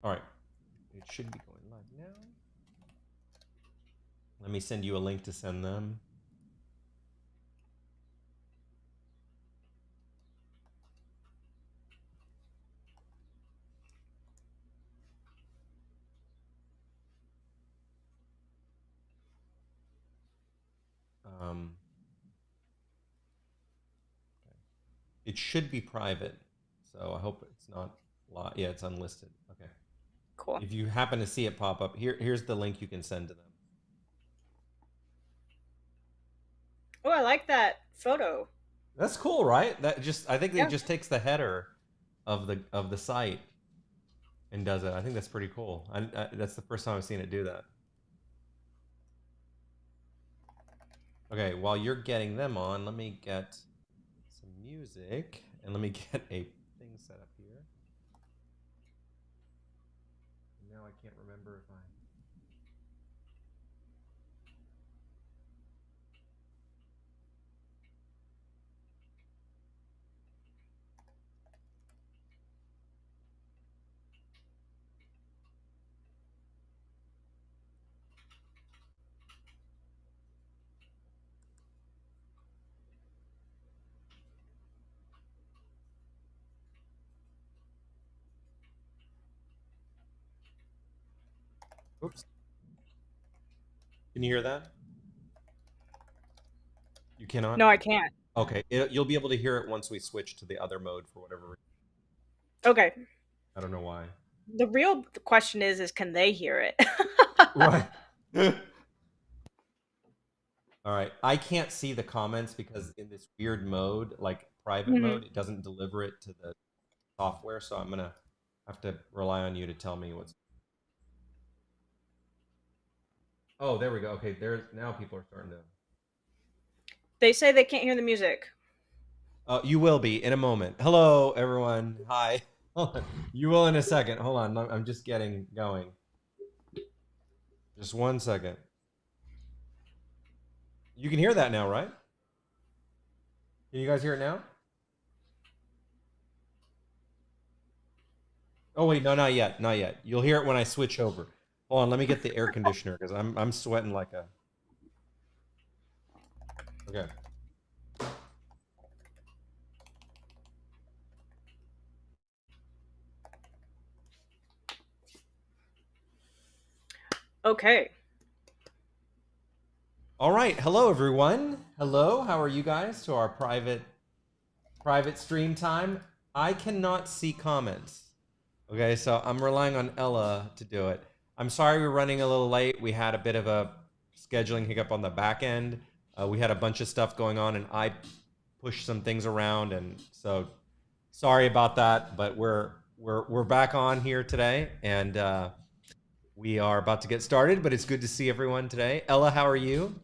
All right. It should be going live now. Let me send you a link to send them. It should be private, so I hope it's not live. Yeah, it's unlisted. Okay. Cool. If you happen to see it pop up, here's the link you can send to them. Oh, I like that photo. That's cool, right? That just I think it Yeah. just takes the header of the site and does it. I think that's pretty cool. That's the first time I've seen it do that. Okay, while you're getting them on, let me get some music and let me get a thing set up here. Now I can't remember if I. Oops. Can you hear that? You cannot? No, I can't. Okay, you'll be able to hear it once we switch to the other mode for whatever reason. Okay. I don't know why. The real question is can they hear it? Right. All right. I can't see the comments because in this weird mode, like private Mhm. mode, it doesn't deliver it to the software. So I'm gonna have to rely on you to tell me what's. Oh, there we go. Okay, there's now people are starting to. They say they can't hear the music. You will be in a moment. Hello, everyone. Hi. Hold on. You will in a second. Hold on. I'm just getting going. Just 1 second. You can hear that now, right? Can you guys hear it now? Oh wait, no, not yet, not yet. You'll hear it when I switch over. Hold on, let me get the air conditioner because I'm sweating like a. Okay. Okay. All right. Hello, everyone. Hello. How are you guys to our private stream time? I cannot see comments. Okay, so I'm relying on Ella to do it. I'm sorry we're running a little late. We had a bit of a scheduling hiccup on the back end. We had a bunch of stuff going on, and I pushed some things around, and so sorry about that. But we're back on here today, and we are about to get started. But it's good to see everyone today. Ella, how are you?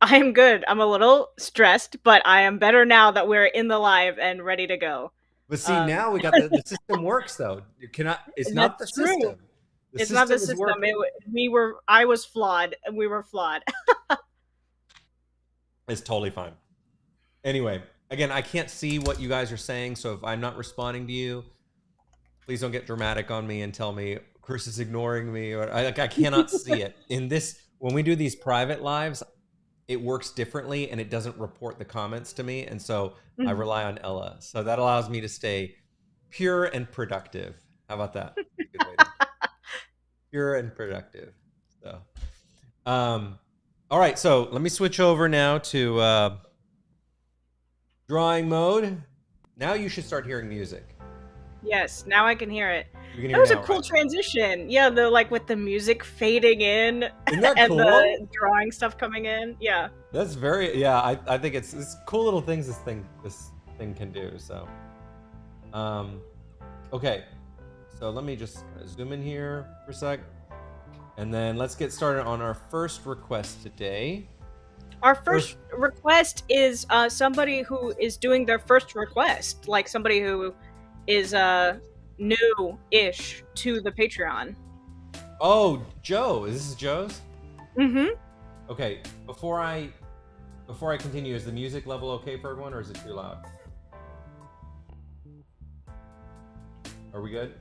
I am good. I'm a little stressed, but I am better now that we're in the live and ready to go. But see, Um, now we got the system works though. You cannot. It's not the that's true. system. The It's not the system is system. working. We were. I was flawed. We were flawed. It's totally fine. Anyway, again, I can't see what you guys are saying, so if I'm not responding to you, please don't get dramatic on me and tell me Chris is ignoring me, or I cannot see it in this. When we do these private lives, it works differently and it doesn't report the comments to me, and so I Mhm. rely on Ella. So that allows me to stay pure and productive. How about that? Good way to pure and productive. So, all right. So let me switch over now to drawing mode. Now you should start hearing music. Yes, now I can hear it. You can That hear was a now, cool right? transition. Yeah, the like with the music fading in Isn't that and cool? the drawing stuff coming in. Yeah. That's very yeah. I think it's cool little things this thing can do. So, um, okay. So let me just kind of zoom in here for a sec, and then let's get started on our first request today. Our First, first request is somebody who is doing their first request, like somebody who is new-ish to the Patreon. oh, Joe, is this Joe's? Mm-hmm. Okay, before I continue, is the music level okay for everyone, or is it too loud? Are we good?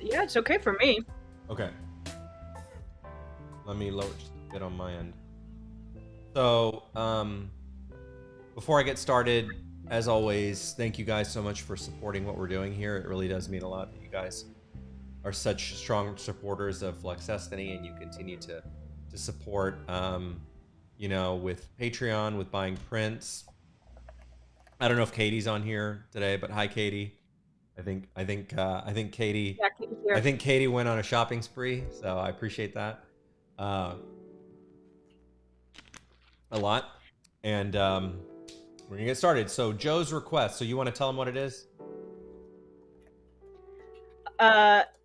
Yeah, it's okay for me. Okay. Let me lower just a bit on my end. So, before I get started, as always, thank you guys so much for supporting what we're doing here. It really does mean a lot that you guys are such strong supporters of Flex Destiny, and you continue to support, you know, with Patreon, with buying prints. I don't know if Katie's on here today, but hi, Katie. I think Katie. Yeah, Katie's here. I think Katie went on a shopping spree, so I appreciate that a lot. And we're gonna get started. So Joe's request. So you want to tell him what it is?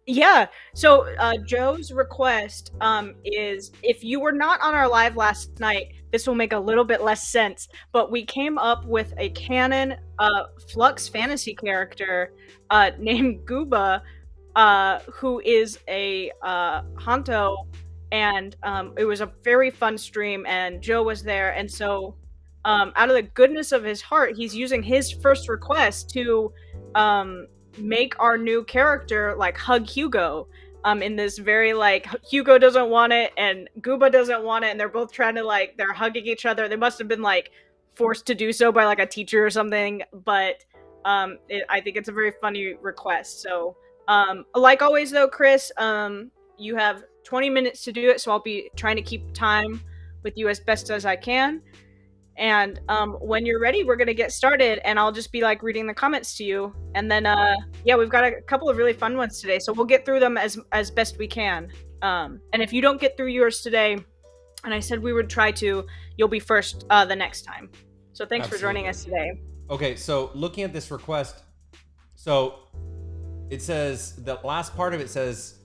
Yeah. So Joe's request is, if you were not on our live last night, this will make a little bit less sense, but we came up with a canon Flux fantasy character named Gooba, who is a Hanto, and it was a very fun stream, and Joe was there, and so out of the goodness of his heart, he's using his first request to make our new character like hug Hugo, in this very like Hugo doesn't want it and Gooba doesn't want it, and they're both trying to like, they're hugging each other. They must have been like forced to do so by like a teacher or something, but I think it's a very funny request. So like always though, Chris, you have 20 minutes to do it, so I'll be trying to keep time with you as best as I can. And when you're ready, we're gonna get started, and I'll just be like reading the comments to you. And then yeah, we've got a couple of really fun ones today, so we'll get through them as best we can. And if you don't get through yours today, and I said we would try to, you'll be first the next time. So thanks for joining us today. Okay, so looking at this request, so it says, the last part of it says,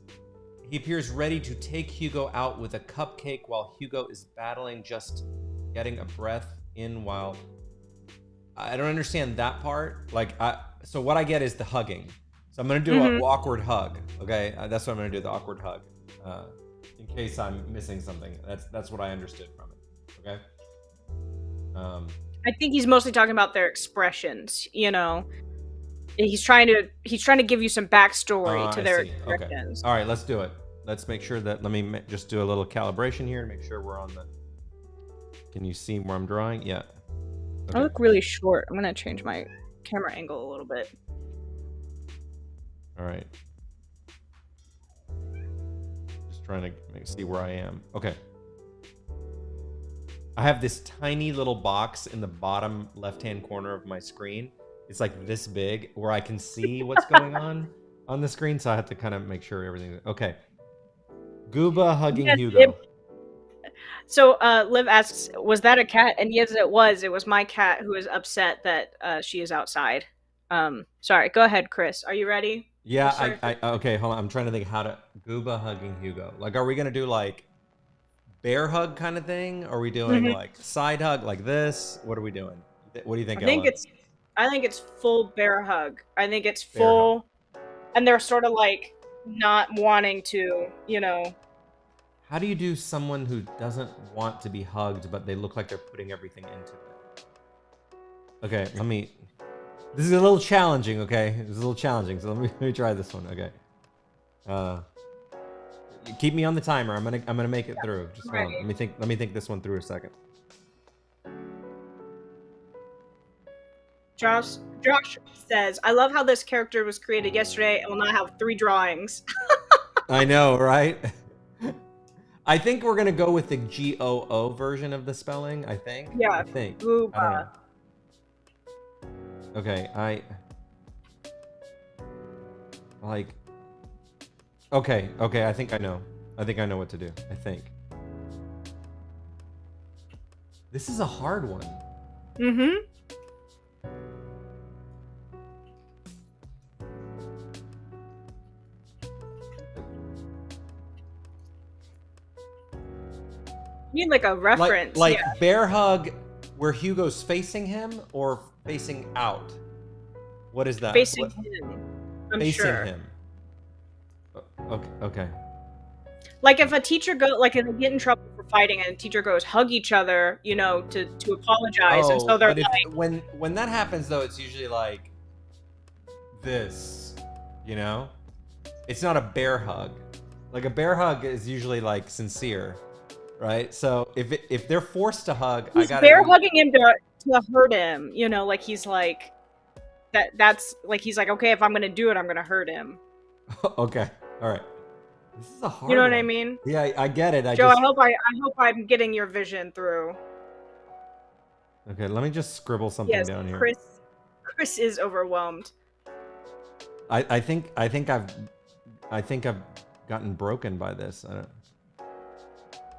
he appears ready to take Hugo out with a cupcake while Hugo is battling, just getting a breath in while. I don't understand that part. Like, so what I get is the hugging. So I'm gonna do an awkward hug. Okay, that's what I'm gonna do, the awkward hug. In case I'm missing something. That's what I understood from it. Okay. I think he's mostly talking about their expressions. You know, he's trying to give you some backstory to their expressions. Okay. All right, let's do it. Let's make sure that. Let me just do a little calibration here to make sure we're on the. Can you see where I'm drawing? Yeah. Okay. I look really short. I'm gonna change my camera angle a little bit. All right. Just trying to see where I am. Okay. I have this tiny little box in the bottom left-hand corner of my screen. It's like this big, where I can see what's going on the screen. So I have to kind of make sure everything's okay. Gooba hugging Hugo. So Liv asks, was that a cat? And yes, it was. It was my cat who is upset that she is outside. Sorry, go ahead, Chris. Are you ready? Yeah, I okay, hold on. I'm trying to think how to Gooba hugging Hugo. Like, are we gonna do like bear hug kind of thing? Are we doing like side hug like this? What are we doing? What do you think? I think it's full bear hug. I think it's full, and they're sort of like not wanting to, you know. How do you do someone who doesn't want to be hugged, but they look like they're putting everything into it? Okay, this is a little challenging, okay? It's a little challenging, so let me try this one, okay? Keep me on the timer. I'm gonna make it through. Just hold on. Let me think this one through a second. Josh says, I love how this character was created yesterday and will now have 3 drawings. I know, right? I think we're gonna go with the GOO version of the spelling. I think. Yeah. I think. Gooba. I don't know. Okay, Okay, I think I know. I think I know what to do. I think. This is a hard one. You need like a reference. Like bear hug where Hugo's facing him or facing out? What is that? Facing him. I'm sure. Facing him. Okay. Like if a teacher like if they get in trouble for fighting and a teacher goes hug each other, you know, to apologize, and so they're like. When that happens though, it's usually like this, you know. It's not a bear hug. Like a bear hug is usually like sincere, right? So if they're forced to hug, I He's gotta bear be hugging him to hurt him. You know, like he's like that's like he's like, okay, if I'm gonna do it, I'm gonna hurt him. okay. All right. This is a You know hard what I one. mean? Yeah, I get it. Joe, I hope I'm getting your vision through. Okay, let me just scribble something Yes, down here. Chris is overwhelmed. I think I've gotten broken by this. I don't,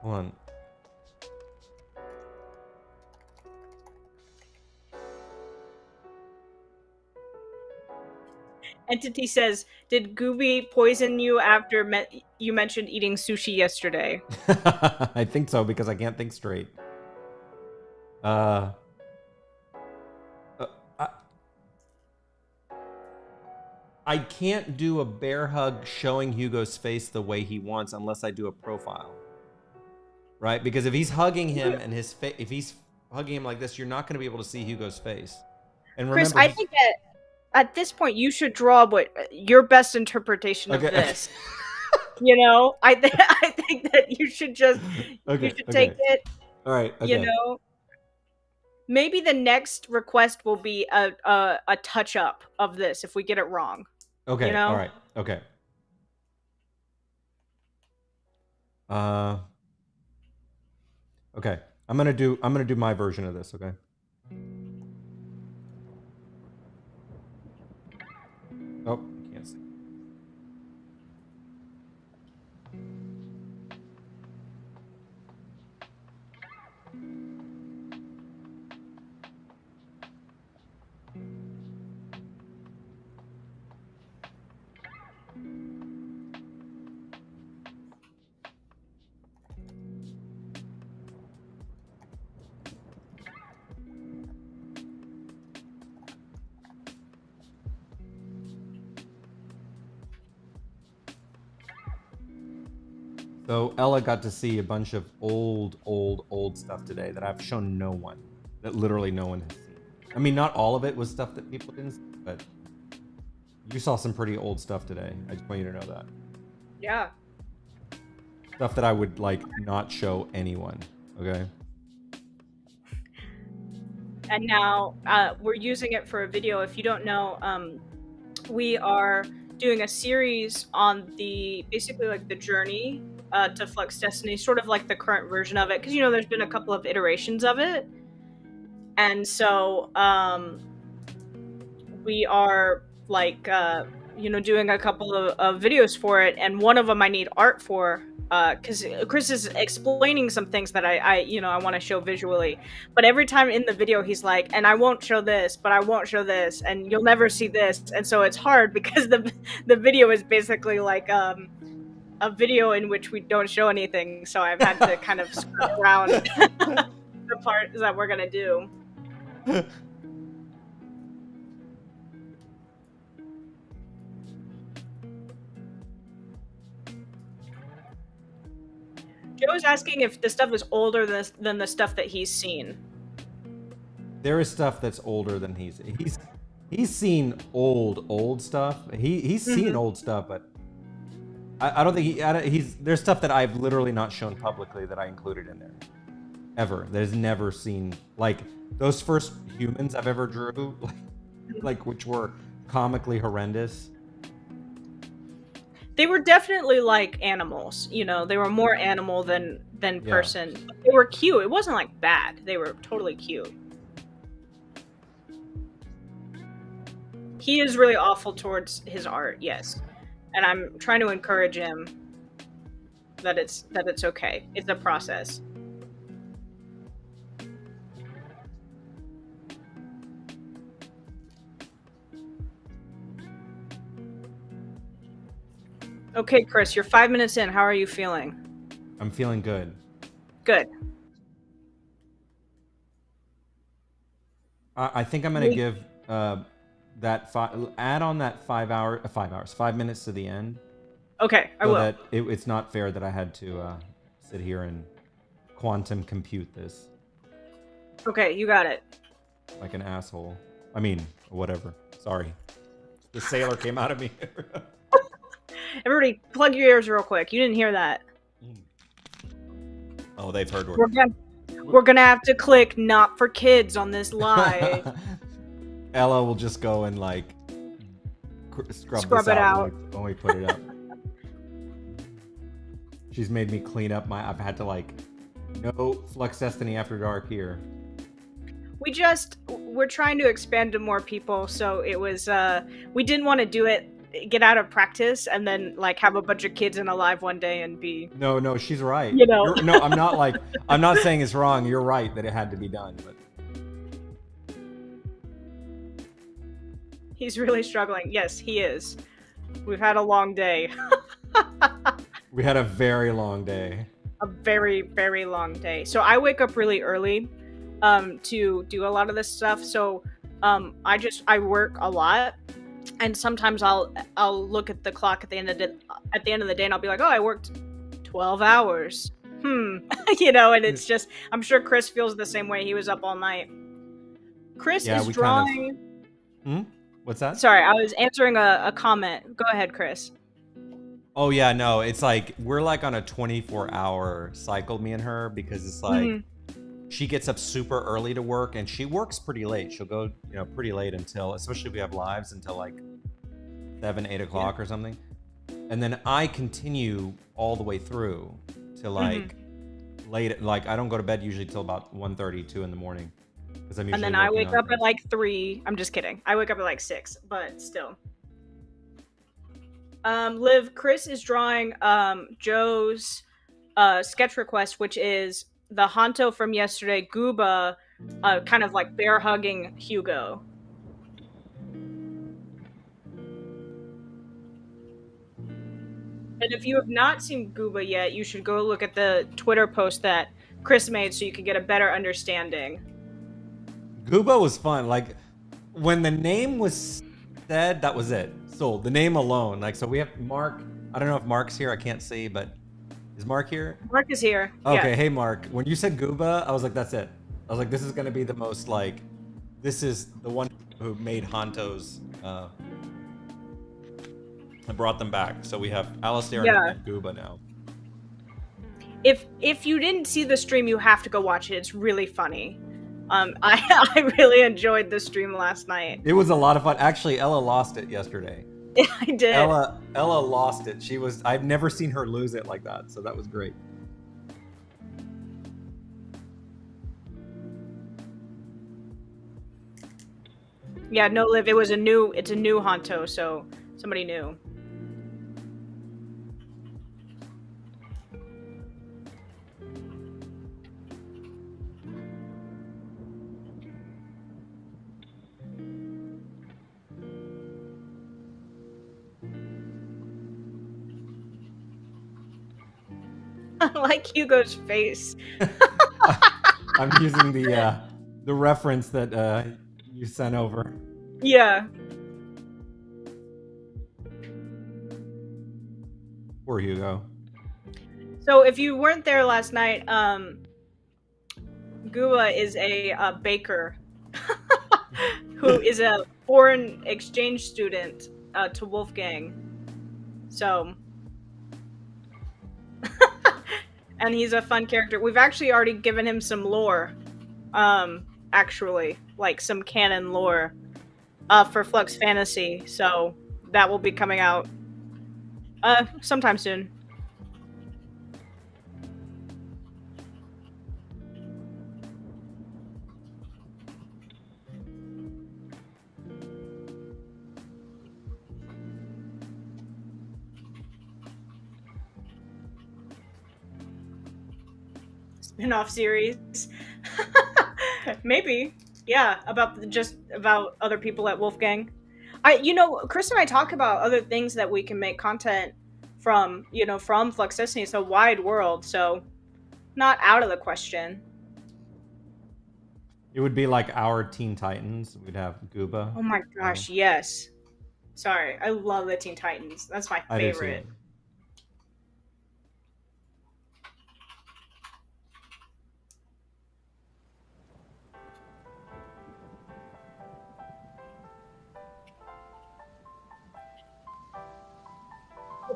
hold on. Entity says, "Did Gooby poison you after you mentioned eating sushi yesterday?" I think so because I can't think straight. Uh, I, I can't do a bear hug showing Hugo's face the way he wants unless I do a profile. Right? Because if he's hugging him and his face, if he's hugging him like this, you're not going to be able to see Hugo's face. And Chris, remember, I think that at this point you should draw what your best interpretation of this. You know, I think that you should just you should take it. All right. Okay. You know, maybe the next request will be a touch up of this if we get it wrong. Okay. You know? All right. Okay. Okay. I'm gonna do my version of this. Okay. Oh, can't see. So Ella got to see a bunch of old stuff today that I've shown no one, that literally no one has seen. I mean, not all of it was stuff that people didn't see, but you saw some pretty old stuff today. I just want you to know that. Yeah. Stuff that I would like not show anyone. Okay. And now we're using it for a video. If you don't know, we are doing a series on basically like the journey to Flux Destiny, sort of like the current version of it, because you know there's been a couple of iterations of it, and so we are like doing a couple of videos for it, and one of them I need art for because Chris is explaining some things that I want to show visually, but every time in the video he's like, and I won't show this, but I won't show this, and you'll never see this, and so it's hard because the video is basically like a video in which we don't show anything, so I've had to kind of skirt around the parts that we're gonna do. Joe's asking if the stuff is older than the stuff that he's seen. There is stuff that's older than he's seen old stuff. He's seen old stuff, but I don't think there's stuff that I've literally not shown publicly that I included in there. Ever. There's never seen like those first humans I've ever drew, like which were comically horrendous. They were definitely like animals, you know. They were more animal than person. Yeah. They were cute. It wasn't like bad. They were totally cute. He is really awful towards his art, yes. And I'm trying to encourage him that it's okay. It's a process. Okay, Chris, you're 5 minutes in. How are you feeling? I'm feeling good. Good. I think I'm gonna give add on that 5 minutes to the end. Okay, I will. That it's not fair that I had to sit here and quantum compute this. Okay, you got it. Like an asshole. I mean, whatever. Sorry. The sailor came out of me. Everybody, plug your ears real quick. You didn't hear that. Oh, they've heard. We're gonna have to click "not for kids" on this live. Ella will just go and like scrub this it out out. when we put it up. She's made me clean up I've had to like, no Flux Destiny After Dark here. We're trying to expand to more people, so it was, we didn't want to do it, get out of practice, and then, like, have a bunch of kids in a live one day and be... No, she's right. You know. No, I'm not saying it's wrong. You're right that it had to be done, but... He's really struggling. Yes, he is. We've had a long day. We had a very long day. A very, very long day. So I wake up really early to do a lot of this stuff. So I work a lot, and sometimes I'll look at the clock at the end of the day and I'll be like, oh, I worked 12 hours. You know, and it's just, I'm sure Chris feels the same way. He was up all night. Chris is drawing. What's that? Sorry, I was answering a comment. Go ahead, Chris. Oh yeah, no, it's like we're like on a 24-hour cycle, me and her, because it's like she gets up super early to work and she works pretty late. She'll go, pretty late until, especially if we have lives, until like 7, 8 o'clock or something. And then I continue all the way through to like late. Like I don't go to bed usually till about 1:30, 2 in the morning. I'm and then I wake up at like 3. I'm just kidding. I wake up at like 6, but still. Liv, Chris is drawing Joe's sketch request, which is the Honto from yesterday, Gooba, kind of like bear hugging Hugo. And if you have not seen Gooba yet, you should go look at the Twitter post that Chris made so you can get a better understanding. Gooba was fun. Like when the name was said, that was it. Sold. The name alone. Like, so we have Mark. I don't know if Mark's here. I can't see, but is Mark here? Mark is here. Okay. Yeah. Hey, Mark. When you said Gooba, I was like, that's it. I was like, this is going to be the most like, this is the one who made Hontos. I brought them back. So we have Alistair and Gooba now. If you didn't see the stream, you have to go watch it. It's really funny. I really enjoyed the stream last night. It was a lot of fun. Actually, Ella lost it yesterday. I did. Ella lost it. I've never seen her lose it like that, so that was great. Yeah, no, Liv, it's a new Honto, so somebody new. I like Hugo's face. I'm using the reference that you sent over. Yeah. Poor Hugo. So if you weren't there last night, Gua is a baker who is a foreign exchange student to Wolfgang. So, and he's a fun character. We've actually already given him some lore, actually, like some canon lore for Flux Fantasy. So that will be coming out sometime soon. Spin-off series. Maybe. Yeah, about other people at Wolfgang. Chris and I talk about other things that we can make content from Flux Destiny. It's a wide world, so not out of the question. It would be like our Teen Titans. We'd have Gooba. Oh my gosh, yes. Sorry, I love the Teen Titans. That's my favorite. I do too.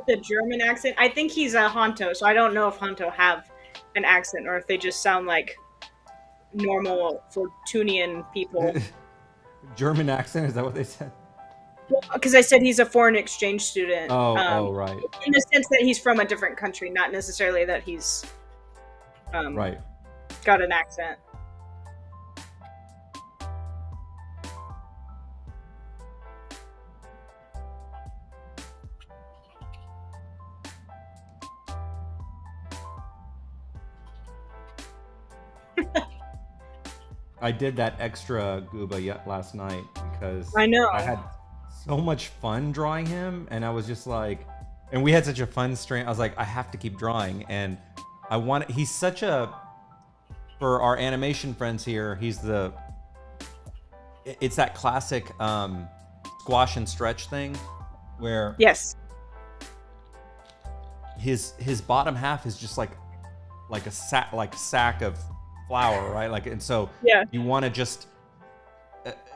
the German accent. I think he's a Honto, so I don't know if Honto have an accent or if they just sound like normal Fortunian people. German accent, is that what they said? Because I said he's a foreign exchange student. Oh, right. In the sense that he's from a different country, not necessarily that he's right. got an accent. I did that extra Gooba yet last night because I know. I had so much fun drawing him, and I was just like, and we had such a fun stream. I was like, I have to keep drawing, and I want. He's such a, for our animation friends here, he's the. It's that classic squash and stretch thing, where yes, his bottom half is just like a sack of flour, right? Like, and so yeah, you want to just,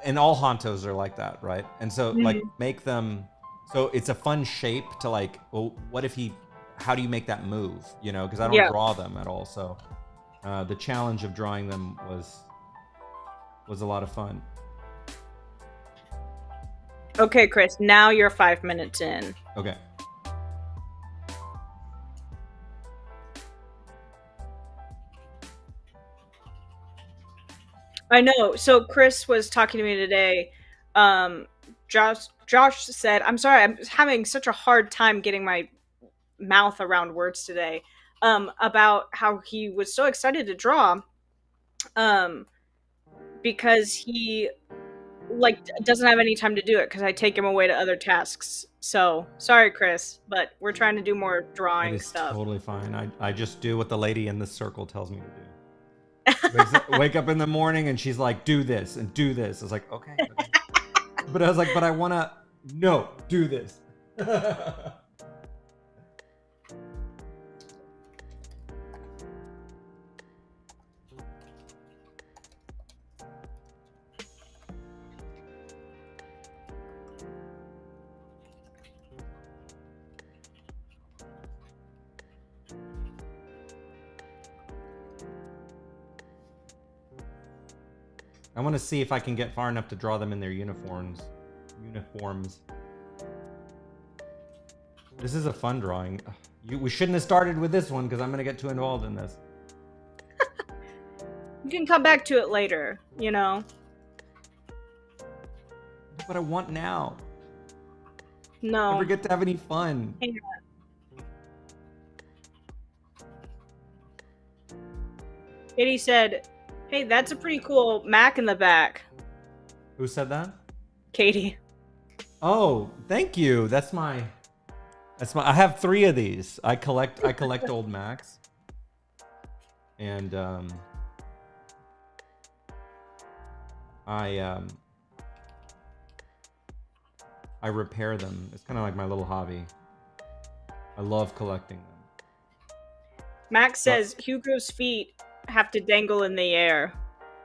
and all Hontos are like that, right? And so like make them, so it's a fun shape to like, well, what if how do you make that move? You know, because I don't draw them at all. So the challenge of drawing them was a lot of fun. Okay, Chris, now you're 5 minutes in. Okay. I know. So Chris was talking to me today. Josh said, I'm sorry, I'm having such a hard time getting my mouth around words today. About how he was so excited to draw. Because he doesn't have any time to do it because I take him away to other tasks. So sorry, Chris, but we're trying to do more drawing stuff. Totally fine. I just do what the lady in the circle tells me to do. Wake up in the morning and she's like, do this and do this. I was like, okay. But I was like, but I want to, no, do this. I want to see if I can get far enough to draw them in their uniforms. This is a fun drawing. We shouldn't have started with this one because I'm going to get too involved in this. You can come back to it later, you know? But I want now. No. I never get to have any fun. Hang on. Katie said, hey, that's a pretty cool Mac in the back. Who said that? Katie. Oh, thank you. That's my. I have 3 of these. I collect old Macs. And I repair them. It's kind of like my little hobby. I love collecting them. Max says Hugo's feet have to dangle in the air.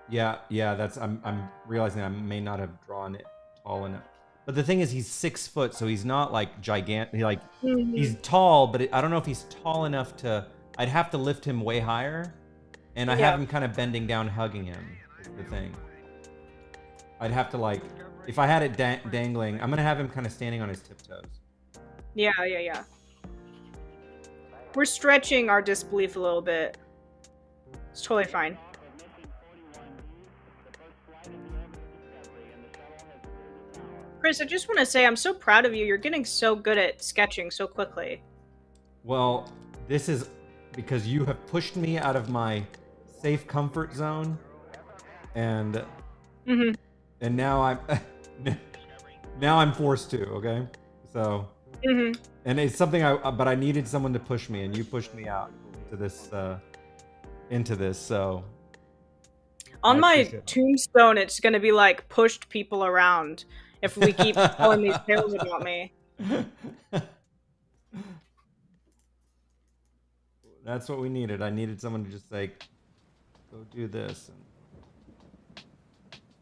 Yeah, that's I'm realizing I may not have drawn it tall enough. But the thing is, he's 6 foot, so he's not like gigantic. Like he's tall, but I don't know if he's tall enough to. I'd have to lift him way higher, and I have him kind of bending down, hugging him. Is the thing. I'd have to like, if I had it dangling, I'm gonna have him kind of standing on his tiptoes. Yeah. We're stretching our disbelief a little bit. It's totally fine. Chris, I just want to say I'm so proud of you. You're getting so good at sketching so quickly. Well, this is because you have pushed me out of my safe comfort zone, and now I'm forced to. Okay, so and it's something but I needed someone to push me, and you pushed me out into this. So on my tombstone, it's gonna be like pushed people around. If we keep telling these tales about me. That's what we needed. I needed someone to just like, go do this.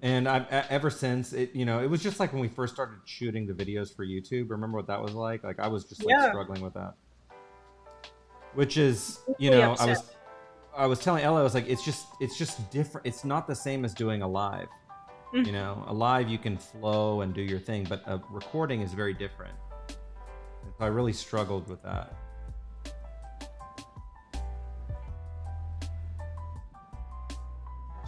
And I've ever since it, it was just like when we first started shooting the videos for YouTube. Remember what that was like? Like I was just like Yeah, struggling with that. Which is, really upset. I was telling Ella, I was like, it's just different. It's not the same as doing a live. Mm. A live you can flow and do your thing, but a recording is very different. And so I really struggled with that.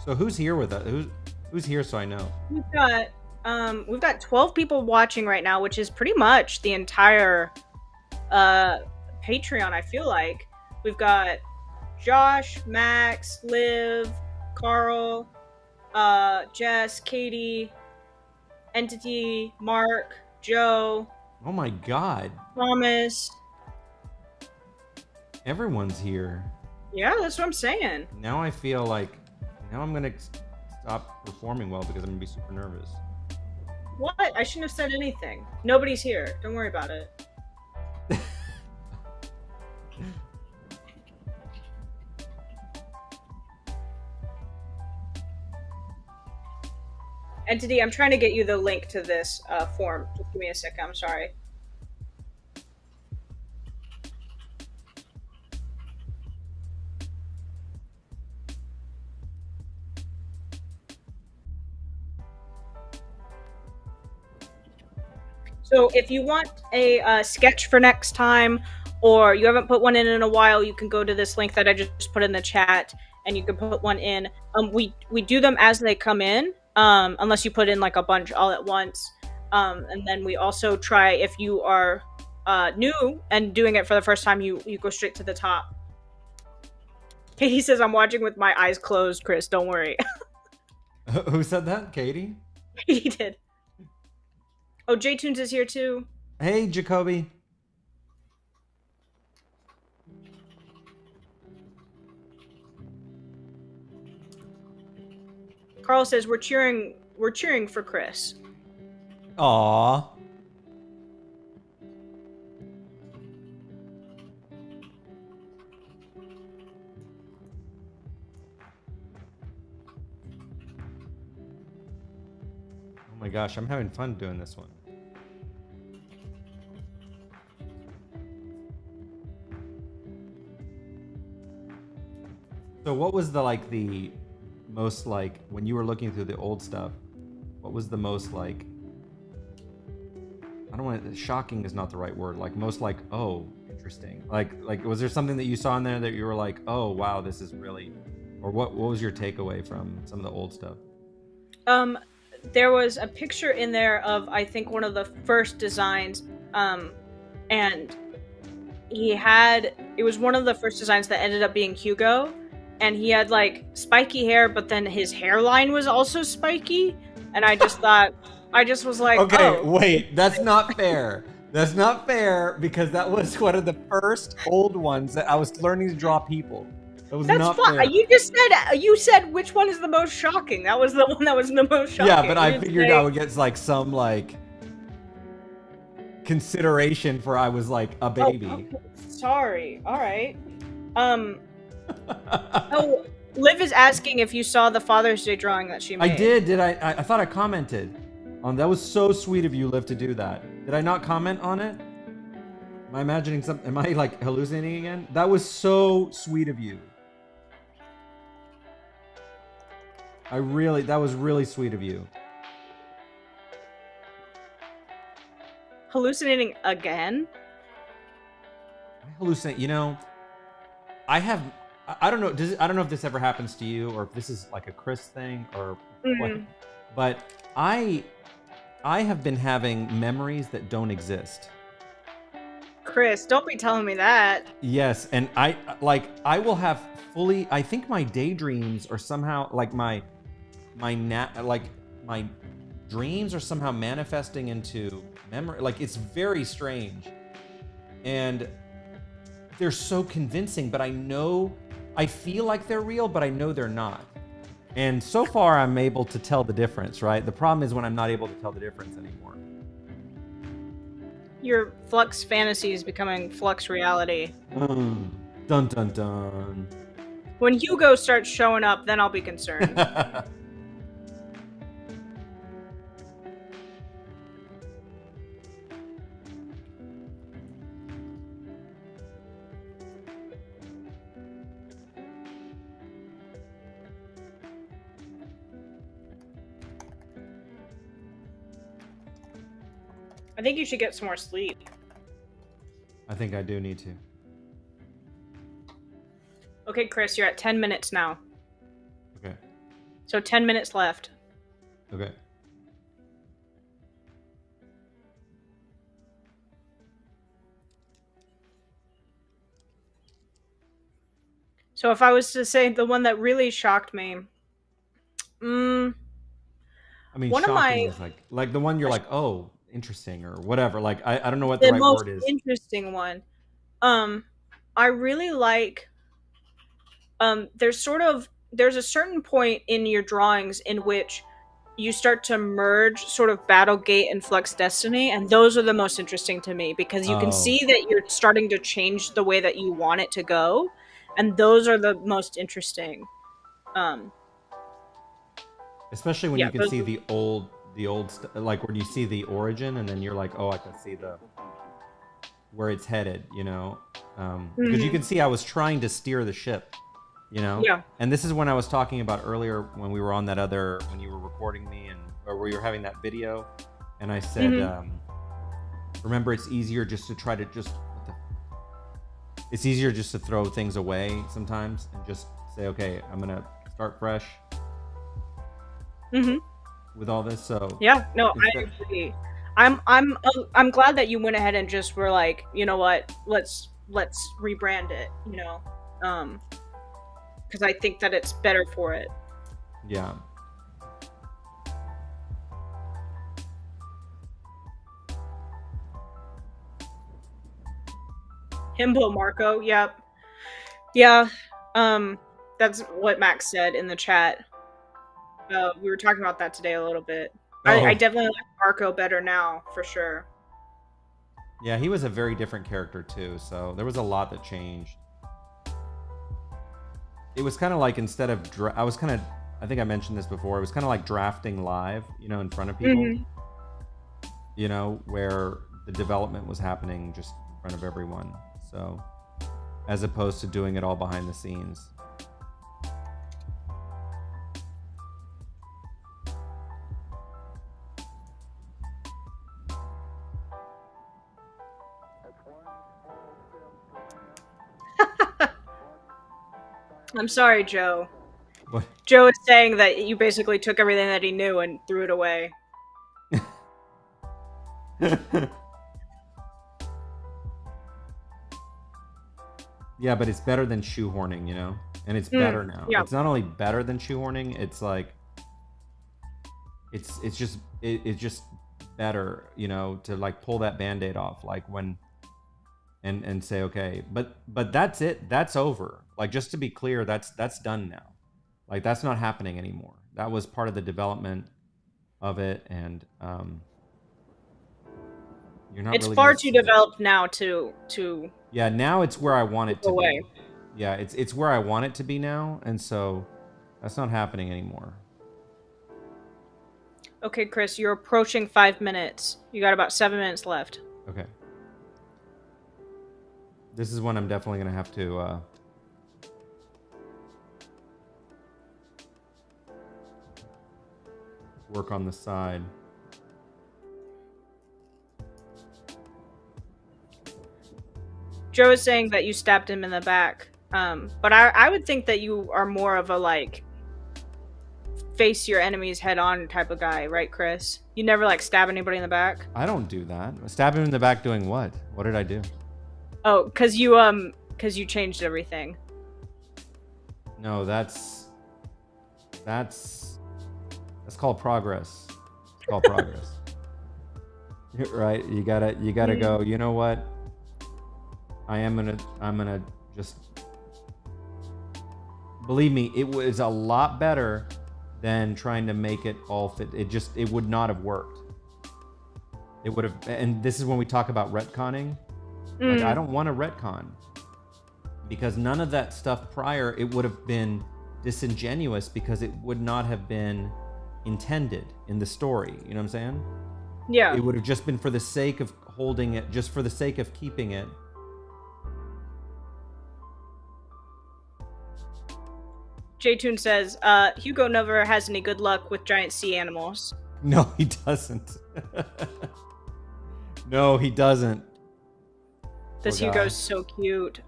So who's here with us? Who's here so I know? We've got 12 people watching right now, which is pretty much the entire Patreon, I feel like. We've got Josh, Max, Liv, Carl, Jess, Katie, Entity, Mark, Joe. Oh my god. Thomas. Everyone's here. Yeah, that's what I'm saying. Now I feel like I'm gonna stop performing well because I'm gonna be super nervous. What? I shouldn't have said anything. Nobody's here. Don't worry about it. Entity, I'm trying to get you the link to this form. Just give me a second. I'm sorry. So if you want a sketch for next time, or you haven't put one in a while, you can go to this link that I just put in the chat, and you can put one in. We do them as they come in, unless you put in like a bunch all at once. And then we also try, if you are new and doing it for the first time, you go straight to the top. Katie says, I'm watching with my eyes closed, Chris. Don't worry. Who said that? Katie? Katie did. Oh, J-Tunes is here too. Hey, Jacoby. Carl says we're cheering for Chris. Aww. Oh my gosh, I'm having fun doing this one. So what was the most like when you were looking through the old stuff? What was the most like? I don't want to. Shocking is not the right word. Like most like, oh, interesting. Like was there something that you saw in there that you were like, oh wow, this is really, or what was your takeaway from some of the old stuff? There was a picture in there of, I think, one of the first designs, and it was one of the first designs that ended up being Hugo, and he had like spiky hair, but then his hairline was also spiky, and I just was like, okay, oh. Wait, that's not fair. That's not fair because that was one of the first old ones that I was learning to draw people. That's not fine. Fair. You said which one is the most shocking. That was the one that was the most shocking. Yeah, but I figured I would get like some like consideration for I was like a baby. Oh, okay. Sorry. All right. Oh, Liv is asking if you saw the Father's Day drawing that she made. I did. I thought I commented on that. Was so sweet of you, Liv, to do that. Did I not comment on it? Am I imagining something? Am I like hallucinating again? That was so sweet of you. That was really sweet of you. Hallucinating again? I hallucinate. I don't know. I don't know if this ever happens to you or if this is like a Chris thing or what. But I have been having memories that don't exist. Chris, don't be telling me that. Yes, and I will have fully. I think my daydreams are somehow like my dreams are somehow manifesting into memory. Like it's very strange, and they're so convincing. But I feel like they're real, but I know they're not. And so far, I'm able to tell the difference. Right. The problem is when I'm not able to tell the difference anymore. Your Flux fantasy is becoming Flux reality. Dun dun dun. When Hugo starts showing up, then I'll be concerned. I think you should get some more sleep. I think I do need to. Okay, Chris, you're at 10 minutes now. Okay. So 10 minutes left. Okay. So if I was to say the one that really shocked me, I mean, one of shocking my is like the one you're like, oh, interesting or whatever. Like I don't know what the the right most word is. interesting one, I really like. There's a certain point in your drawings in which you start to merge sort of Battlegate and Flux Destiny, and those are the most interesting to me because you can Oh, see that you're starting to change the way that you want it to go, and those are the most interesting. Um, especially when yeah, you can those, see like when you see the origin, and then you're like, oh, I can see the where it's headed. Because you Mhm. can see I was trying to steer the ship. Yeah. And this is when I was talking about earlier when we were on that other when you were recording me or we were having that video, and I said, Hmm. remember, it's easier just to try to it's easier just to throw things away sometimes and just say, okay, I'm gonna start fresh Hmm. with all this. So Yeah. No, I instead, agree. I'm glad that you went ahead and just were like, you know what, let's rebrand it. Um, because I think that it's better for it. yeah, Himbo Marco, yep. Yeah. Um, that's what Max said in the chat. We were talking about that today a little bit. I oh definitely like Marco better now, for sure. yeah, he was a very different character too. So there was a lot that changed. It was kind of like instead of I was kind of I think I mentioned this before. It was kind of like drafting live, in front of people. Hmm. Where the development was happening just in front of everyone. So, as opposed to doing it all behind the scenes. I'm sorry, Joe. What? Joe is saying that you basically took everything that he knew and threw it away. Yeah, but it's better than shoehorning, and it's better now. Yeah. It's not only better than shoehorning; it's like it's just better, to like pull that band-aid off, like when and say, okay, but that's it. That's over. Like, just to be clear, that's done now. Like, that's not happening anymore. That was part of the development of it, and you're not It's really gonna far too see it. developed now to Yeah, now it's where I want it go to away. be. Yeah, it's where I want it to be now, and so that's not happening anymore. Okay, Chris, you're approaching 5 minutes. You got about 7 minutes left. Okay. This is when I'm definitely gonna have to work on the side. Joe is saying that you stabbed him in the back. But I would think that you are more of a like face your enemies head on type of guy, right, Chris? You never like stab anybody in the back. I don't do that. Stab him in the back doing what? What did I do? Oh, cause you changed everything. No, that's called progress. It's called progress. Right? You gotta go, you know what? I'm gonna just believe me, it was a lot better than trying to make it all fit. It would not have worked. It would have, and this is when we talk about retconning. Like, I don't want to retcon because none of that stuff prior, it would have been disingenuous because it would not have been intended in the story. You know what I'm saying? Yeah. It would have just been for the sake of holding it, just for the sake of keeping it. J-Tune says, Hugo never has any good luck with giant sea animals. No, he doesn't. No, he doesn't. This Poor guy. Hugo's so cute.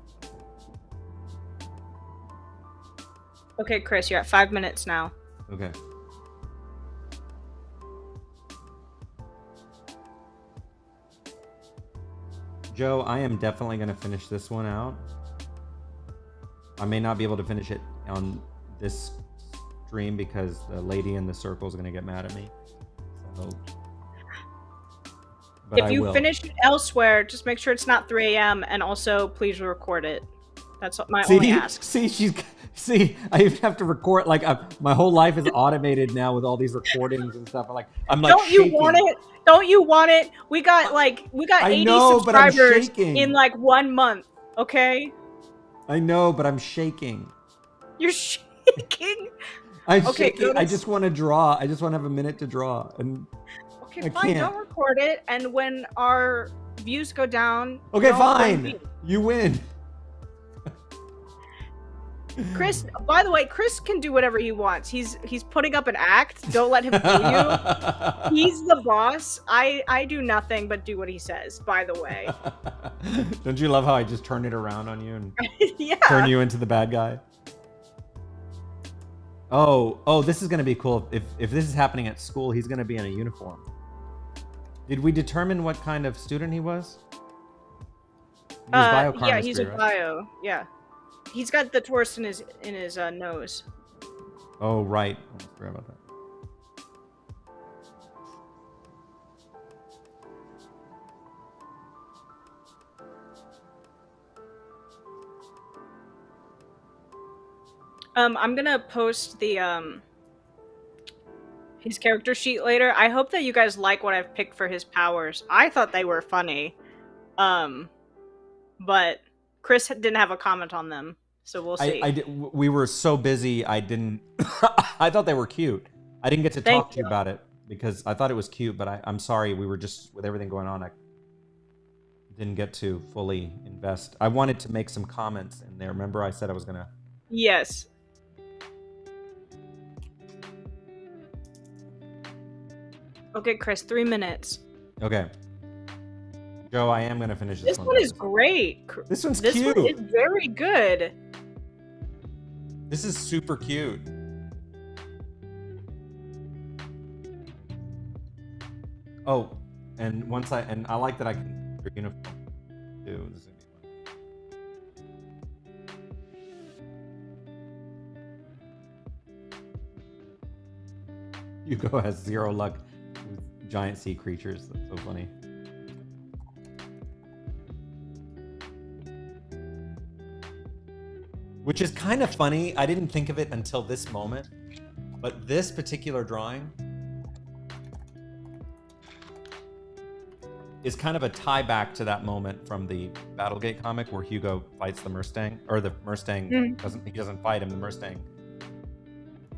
Okay, Chris, you're at 5 minutes now. Okay. Joe, I am definitely going to finish this one out. I may not be able to finish it on this stream because the lady in the circle is going to get mad at me. So, but if you finish it elsewhere, just make sure it's not 3 a.m. and also please record it. That's my only ask. See, I even have to record. Like my whole life is automated now with all these recordings and stuff. I'm like. Don't you want it? Don't you want it? We got 80 subscribers in like 1 month. Okay. I know, but I'm shaking. You're shaking. I'm shaking. I just want to draw. I just want to have a minute to draw, and okay, fine. Don't record it. And when our views go down, okay, fine. You win. Chris, by the way, Chris can do whatever he wants. He's putting up an act. Don't let him fool you. He's the boss. I do nothing but do what he says, by the way. Don't you love how I just turn it around on you and yeah. turn you into the bad guy? Oh, this is going to be cool. If this is happening at school, he's going to be in a uniform. Did we determine what kind of student he was? Yeah, he's a bio. Yeah. He's got the tourist in his nose. Oh, right. I forgot about that. I'm gonna post the his character sheet later. I hope that you guys like what I've picked for his powers. I thought they were funny. But Chris didn't have a comment on them, so we'll see. We were so busy, I didn't... I thought they were cute. I didn't get to talk to you about it, because I thought it was cute, but I'm sorry, we were just... With everything going on, I didn't get to fully invest. I wanted to make some comments in there. Remember I said I was gonna... Yes. Okay, Chris, 3 minutes. Okay. Joe, I am going to finish this one. This one is great. This one's cute. This one is very good. This is super cute. Oh, and I like that I can wear uniform too. This is gonna be fun. Hugo has 0 luck with giant sea creatures. That's so funny. Which is kind of funny. I didn't think of it until this moment, but this particular drawing is kind of a tie back to that moment from the Battlegate comic where Hugo fights the Mustang, or the Mustang doesn't fight him. The Mustang,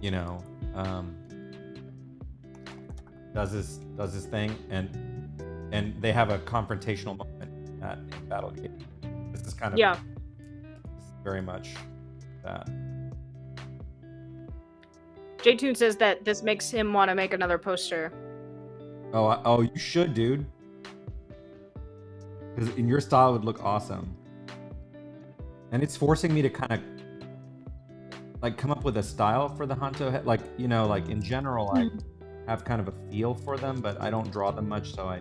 you know, does his thing, and they have a confrontational moment in Battlegate. This is kind of this is very much that. J-Tune says that this makes him want to make another poster. Oh, you should, dude. Because in your style, it would look awesome. And it's forcing me to kind of like come up with a style for the Hanto head. Like, you know, like in general, I have kind of a feel for them, but I don't draw them much, so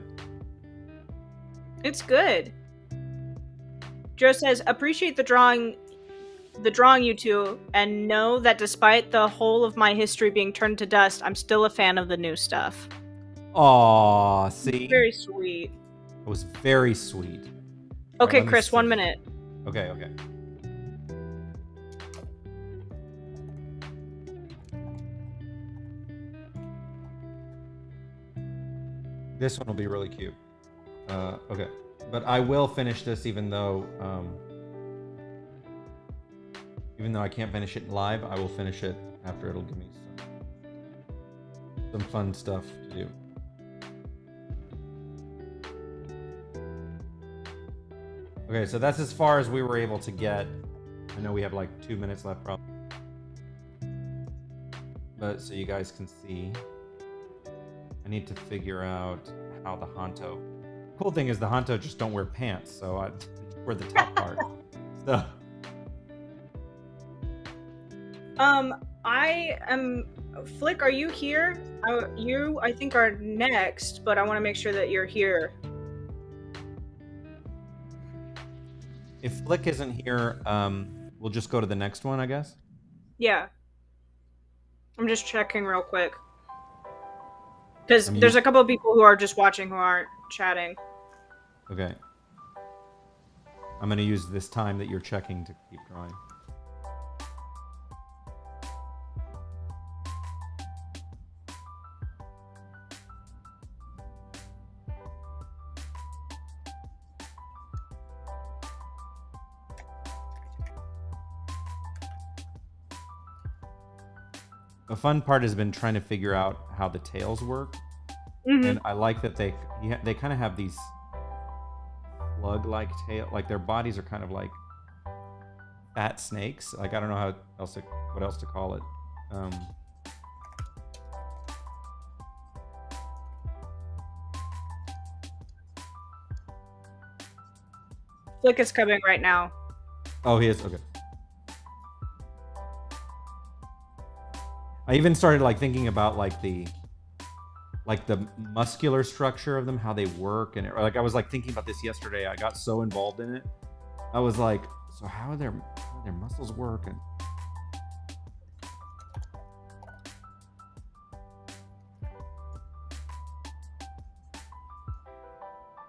It's good. Joe says, appreciate the drawing you two, and know that despite the whole of my history being turned to dust, I'm still a fan of the new stuff. Aw, see? Very sweet. It was very sweet. Okay, right, Chris, 1 minute. Okay. This one will be really cute. Okay. But I will finish this even though I can't finish it live. I will finish it after. It'll give me some fun stuff to do. Okay, so that's as far as we were able to get. I know we have like 2 minutes left probably. But so you guys can see. I need to figure out how the Hanto... cool thing is the Hanto just don't wear pants, so I wear the top part. So. I am. Flick, are you here? You, I think, are next, but I want to make sure that you're here. If Flick isn't here, we'll just go to the next one, I guess. Yeah. I'm just checking real quick. Because there's a couple of people who are just watching who aren't chatting. Okay. I'm going to use this time that you're checking to keep drawing. The fun part has been trying to figure out how the tails work. Mm-hmm. And I like that they kind of have these slug-like tail, like their bodies are kind of like fat snakes. Like I don't know what else to call it. Flick is coming right now. Oh, he is? Okay. I even started like thinking about like the muscular structure of them, how they work, and like I was like thinking about this yesterday. I got so involved in it. I was like, so how their muscles work? And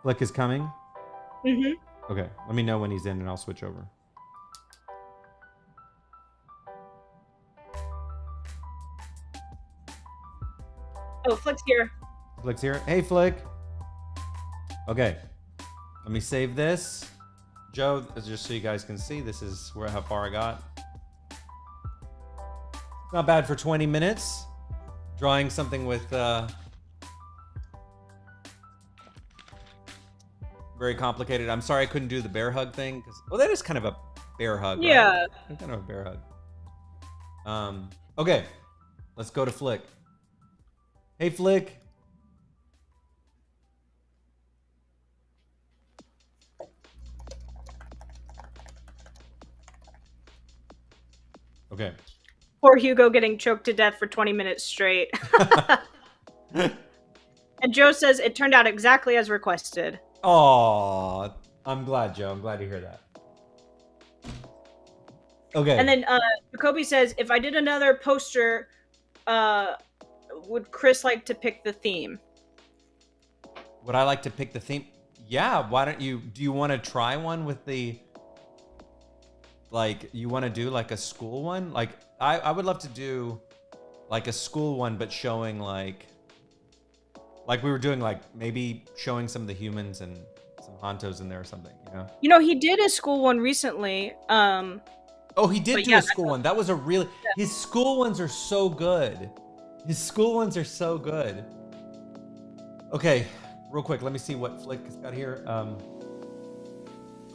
Flick is coming. Mm-hmm. Okay, let me know when he's in, and I'll switch over. Oh, Flick's here. Flick's here. Hey, Flick. Okay, let me save this. Joe, just so you guys can see, this is how far I got. Not bad for 20 minutes. Drawing something with very complicated. I'm sorry I couldn't do the bear hug thing. Well, that is kind of a bear hug. Yeah. Right? Kind of a bear hug. Okay, let's go to Flick. Hey, Flick. Okay. Poor Hugo getting choked to death for 20 minutes straight. And Joe says it turned out exactly as requested. Aw, I'm glad, Joe. I'm glad to hear that. Okay. And then Jacoby says, if I did another poster, would Chris like to pick the theme? Would I like to pick the theme? Yeah, why don't you? Do you want to try one with the... Like, you want to do like a school one? Like, I would love to do like a school one, but showing like we were doing, like maybe showing some of the humans and some Hantos in there or something, you know? You know, he did a school one recently. Oh, he did do a school one. That was a really... Yeah. His school ones are so good. His school ones are so good. Okay, real quick, let me see what Flick has got here.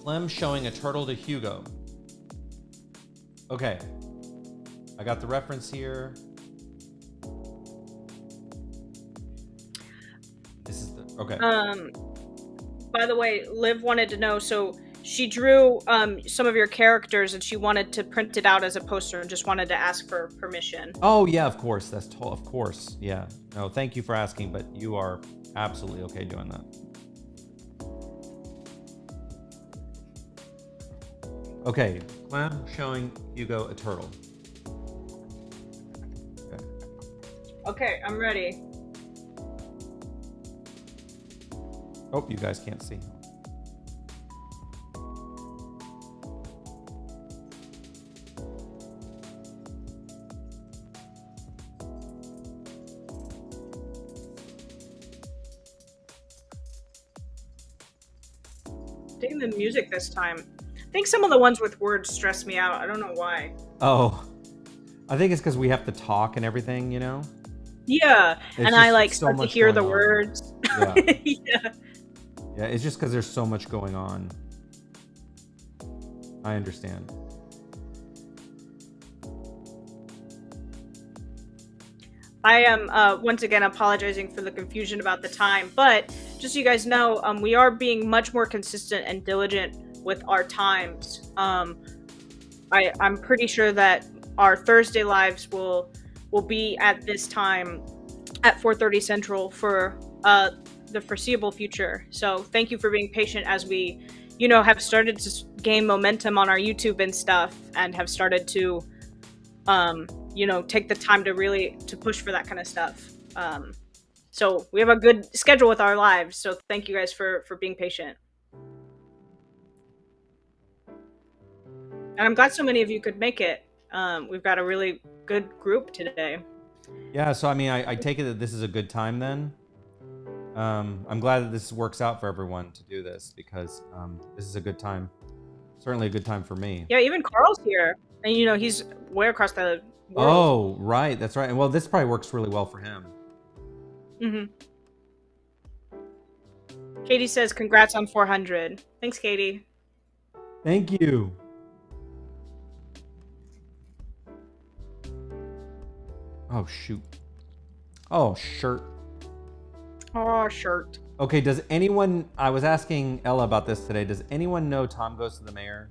Clem showing a turtle to Hugo. Okay, I got the reference here. This is the... Okay. By the way, Liv wanted to know, so she drew some of your characters and she wanted to print it out as a poster and just wanted to ask for permission. Oh yeah, of course. Of course. Yeah. No, thank you for asking, but you are absolutely okay doing that. Okay, Clem showing Hugo a turtle. Okay, I'm ready. Oh, you guys can't see. Digging the music this time. I think some of the ones with words stress me out. I don't know why. Oh, I think it's because we have to talk and everything, you know? Yeah, and I like start to hear the words. Yeah. Yeah. Yeah, it's just because there's so much going on. I understand. I am once again apologizing for the confusion about the time, but just so you guys know, we are being much more consistent and diligent with our times. I'm pretty sure that our Thursday lives will be at this time at 4:30 Central for the foreseeable future. So thank you for being patient as we, have started to gain momentum on our YouTube and stuff, and have started to, take the time to push for that kind of stuff. So we have a good schedule with our lives. So thank you guys for being patient. And I'm glad so many of you could make it. We've got a really good group today. Yeah, so I mean, I take it that this is a good time then. I'm glad that this works out for everyone to do this, because this is a good time. Certainly a good time for me. Yeah, even Carl's here. And, he's way across the world. Oh, right. That's right. And well, this probably works really well for him. Mm-hmm. Katie says, congrats on 400. Thanks, Katie. Thank you. Oh, shoot. Oh, shirt. Oh, shirt. Okay, does anyone... I was asking Ella about this today. Does anyone know Tom Goes to the Mayor?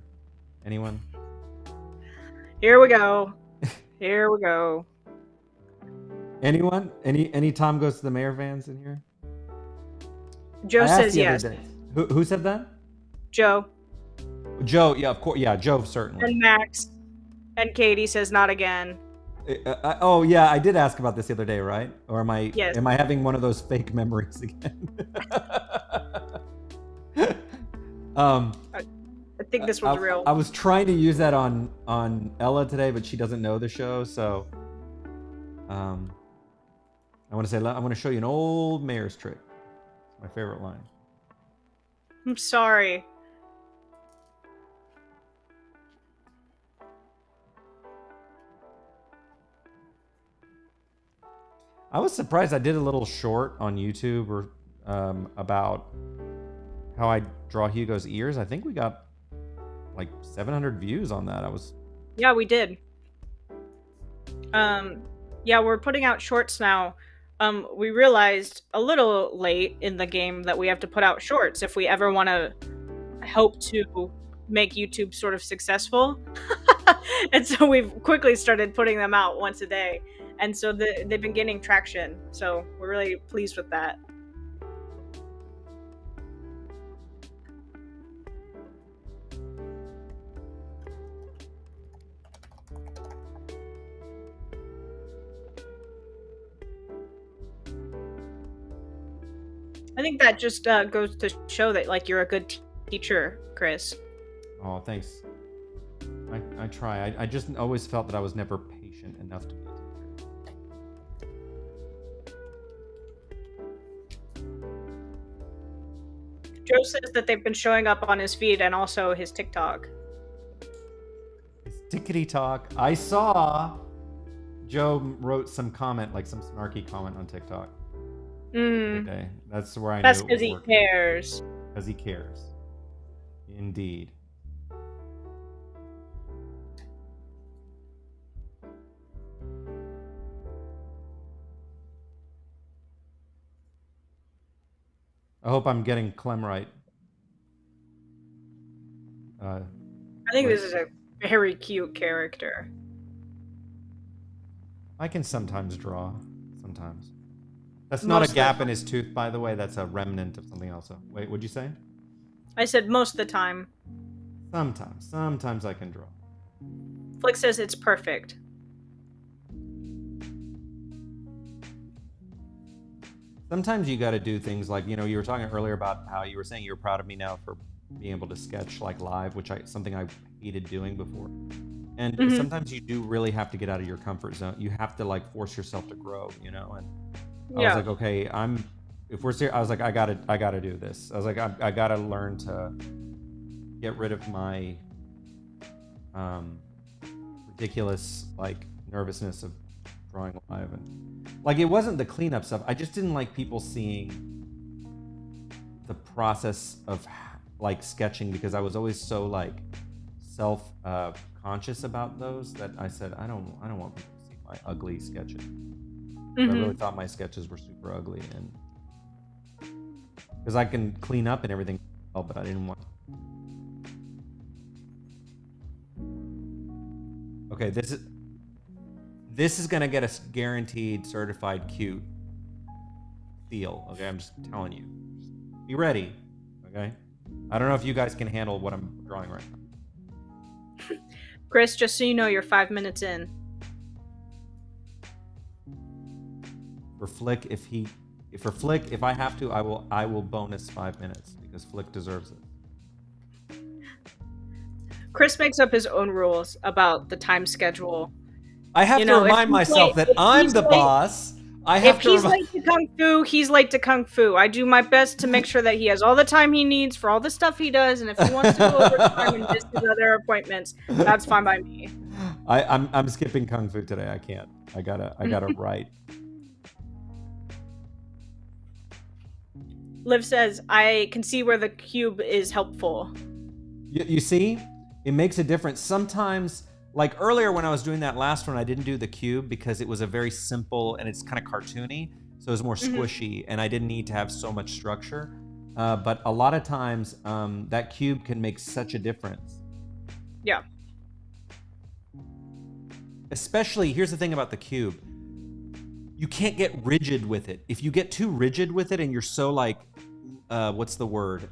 Anyone? Here we go. Here we go. Anyone? Any Tom Goes to the Mayor fans in here? Joe says yes. Who said that? Joe. Joe, yeah, of course. Yeah, Joe, certainly. And Max. And Katie says not again. Oh yeah, I did ask about this the other day, right? Or am I Yes. am I having one of those fake memories again? I think this was real. I was trying to use that on Ella today, but she doesn't know the show, so I want to show you an old mayor's trick. It's my favorite line. I'm sorry. I was surprised. I did a little short on YouTube or about how I draw Hugo's ears. I think we got like 700 views on that. Yeah, we did. Yeah, we're putting out shorts now. We realized a little late in the game that we have to put out shorts if we ever want to hope to make YouTube sort of successful. And so we've quickly started putting them out once a day. And so they've been gaining traction. So we're really pleased with that. I think that just goes to show that like you're a good teacher, Chris. Oh, thanks. I try. I just always felt that I was never patient enough to be a teacher. Joe says that they've been showing up on his feed and also his TikTok. His tickety talk. I saw Joe wrote some comment, like some snarky comment on TikTok. Okay. That's where I That's knew it because he cares. Because he cares. Indeed. I hope I'm getting Clem right. I think this is a very cute character. I can sometimes draw. Sometimes. That's not a gap in his tooth, by the way. That's a remnant of something else. Wait, what'd you say? I said most of the time. Sometimes. Sometimes I can draw. Flick says it's perfect. Sometimes you got to do things like, you were talking earlier about how you were saying you were proud of me now for being able to sketch like live, which something I hated doing before. And sometimes you do really have to get out of your comfort zone. You have to like force yourself to grow, and I was like, okay, if we're serious, I was like, I gotta do this. I was like, I gotta learn to get rid of my ridiculous like nervousness of drawing live, and like it wasn't the cleanup stuff. I just didn't like people seeing the process of like sketching, because I was always so like self conscious about those that I said I don't want people to see my ugly sketches. I really thought my sketches were super ugly, and because I can clean up and everything. Oh, but I didn't want. Okay, this is gonna get us guaranteed certified cute seal. Okay, I'm just telling you. Just be ready. Okay. I don't know if you guys can handle what I'm drawing right now. Chris, just so you know, you're 5 minutes in. For Flick, if I have to, I will bonus 5 minutes because Flick deserves it. Chris makes up his own rules about the time schedule. I have to remind myself that I'm the boss. If he's late to Kung Fu, he's late to Kung Fu. I do my best to make sure that he has all the time he needs for all the stuff he does, and if he wants to go over time and miss his other appointments, that's fine by me. I'm skipping Kung Fu today. I can't. I gotta write. Liv says, I can see where the cube is helpful. You see? It makes a difference. Sometimes, like earlier when I was doing that last one, I didn't do the cube because it was a very simple and it's kind of cartoony. So it was more squishy and I didn't need to have so much structure. But a lot of times that cube can make such a difference. Yeah. Especially, here's the thing about the cube. You can't get rigid with it. If you get too rigid with it and you're so like, what's the word?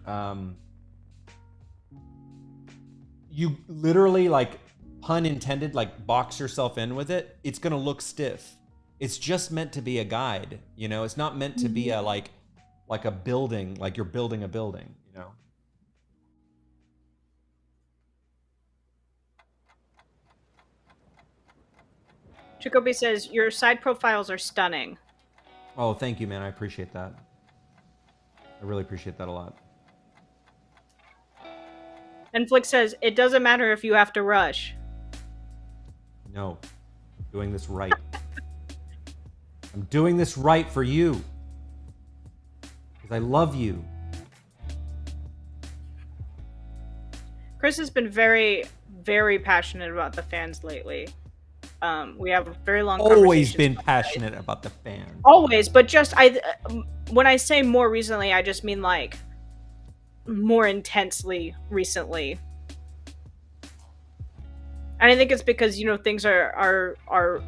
You literally, like, pun intended, like box yourself in with it, it's gonna look stiff. It's just meant to be a guide, you know? It's not meant to be a like a building, like you're building a building, you know? Jacoby says, your side profiles are stunning. Oh, thank you, man. I appreciate that. I really appreciate that a lot. And Flick says, it doesn't matter if you have to rush. No, I'm doing this right. I'm doing this right for you. Because I love you. Chris has been very, very passionate about the fans lately. We have a very long always been passionate about the fans. Always, but just when I say more recently, I just mean like more intensely recently. And I think it's because, you know, things are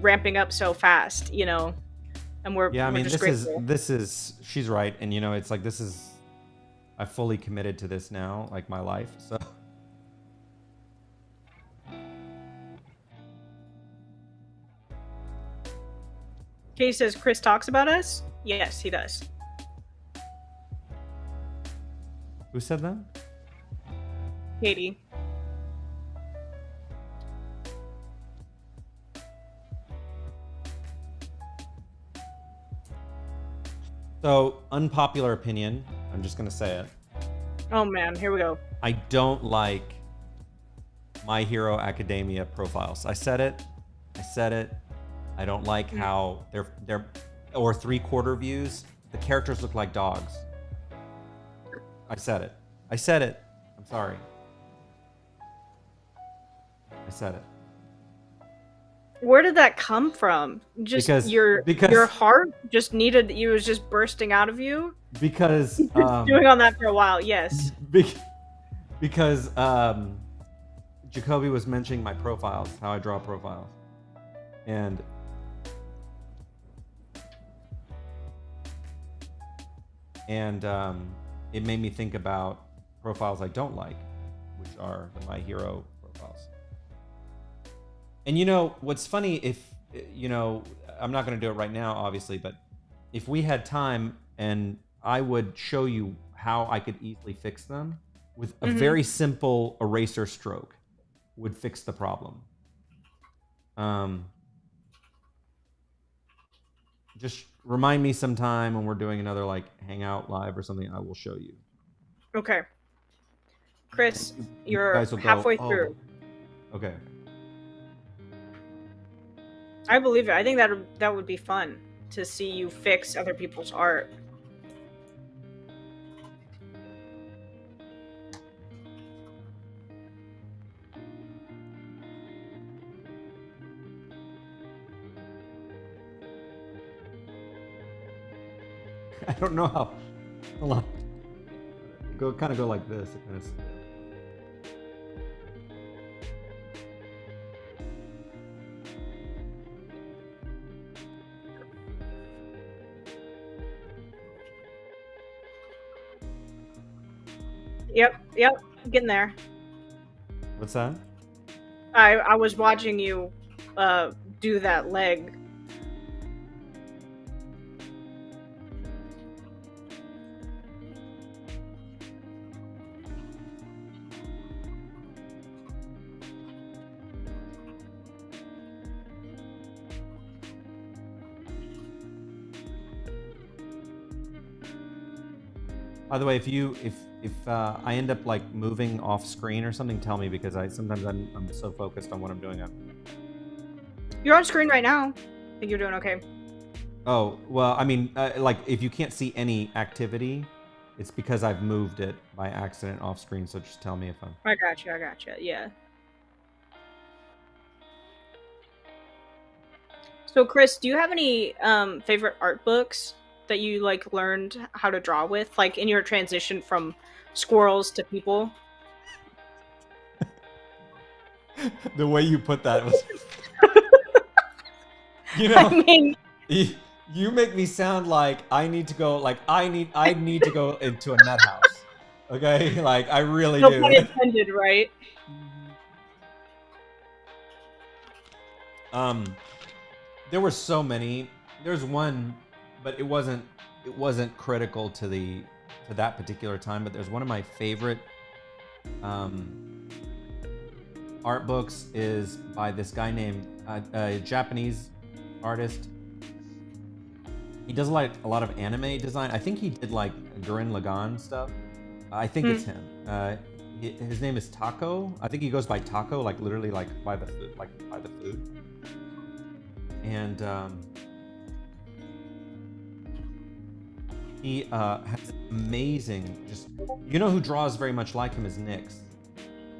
ramping up so fast, you know, and we're just grateful. This is she's right, and you know, it's like I fully committed to this now, like my life. So Katie says Chris talks about us. Yes, he does. Who said that? Katie. So, unpopular opinion. I'm just gonna say it. Oh man, here we go. I don't like My Hero Academia profiles. I said it. I don't like how they're or 3/4 views. The characters look like dogs. I said it. I'm sorry. I said it. Where did that come from? Just because your heart just needed, you was just bursting out of you? Because doing on that for a while, yes. Because Jacoby was mentioning my profiles, how I draw profiles. And it made me think about profiles I don't like, which are the My Hero profiles. And you know, what's funny, if, you know, I'm not going to do it right now, obviously, but if we had time and I would show you how I could easily fix them with a very simple eraser stroke would fix the problem. Just remind me sometime when we're doing another like hangout live or something, I will show you. Okay. Chris, you're halfway through. Okay. I believe it. I think that would be fun to see you fix other people's art. I don't know how. Hold on. go kind of go like this. Yep, getting there. What's that? I was watching you do that leg. By the way, if I end up like moving off screen or something, tell me, because sometimes I'm so focused on what I'm doing. You're on screen right now. I think you're doing okay. Oh, well, I mean, like if you can't see any activity, it's because I've moved it by accident off screen. So just tell me if I'm. I gotcha. Yeah. So, Chris, do you have any favorite art books that you like learned how to draw with, like in your transition from squirrels to people? The way you put that was, I mean, you make me sound like I need to go, like I need to go into a nut house. Okay, like I really no do. pun intended, right? There were so many. There's one, but it wasn't critical to that particular time. But there's one of my favorite art books is by this guy named a Japanese artist. He does like a lot of anime design. I think he did like Gurren Lagann stuff. I think it's him. His name is Taco. I think he goes by Taco, like literally like by the food. And he has amazing, just, you know who draws very much like him is Nyx.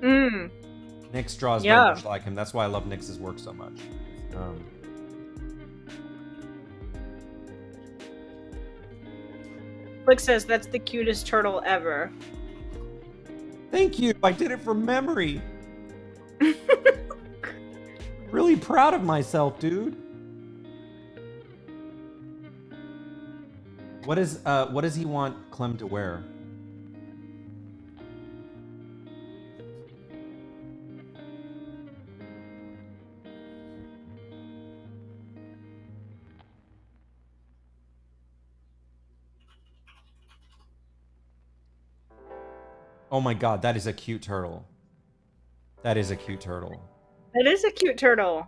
Nyx draws very much like him. That's why I love Nyx's work so much. Flick says that's the cutest turtle ever. Thank you. I did it from memory. Really proud of myself, dude. What does he want Clem to wear? Oh my god, that is a cute turtle. That is a cute turtle. It is a cute turtle.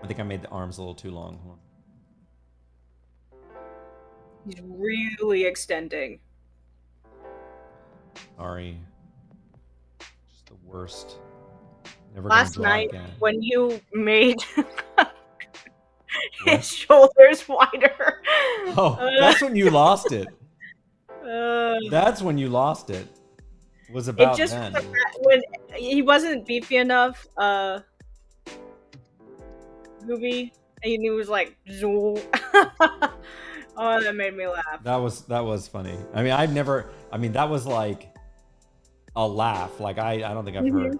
I think I made the arms a little too long. He's really extending. Sorry. Just the worst. Never Last gonna draw night, again. when you made his shoulders wider. Oh, that's when you lost it. It That's when you lost it. Was about just then. when he wasn't beefy enough, Gooby, and he was like, Zoo. Oh, that made me laugh. That was funny. I mean, that was like a laugh. Like I don't think I've heard.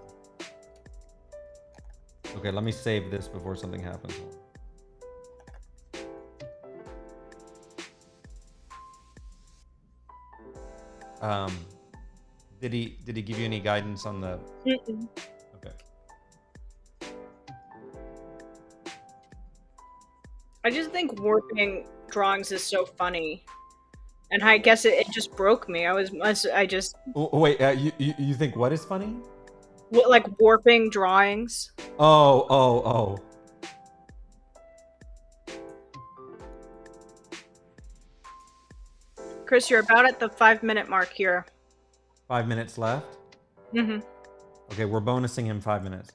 Okay, let me save this before something happens. Did he give you any guidance on the? Okay. I just think warping drawings is so funny, and I guess it just broke me. I just. Oh, wait, you think what is funny? Like warping drawings. Oh. Chris, you're about at the 5-minute mark here. 5 minutes left? Okay, we're bonusing him 5 minutes.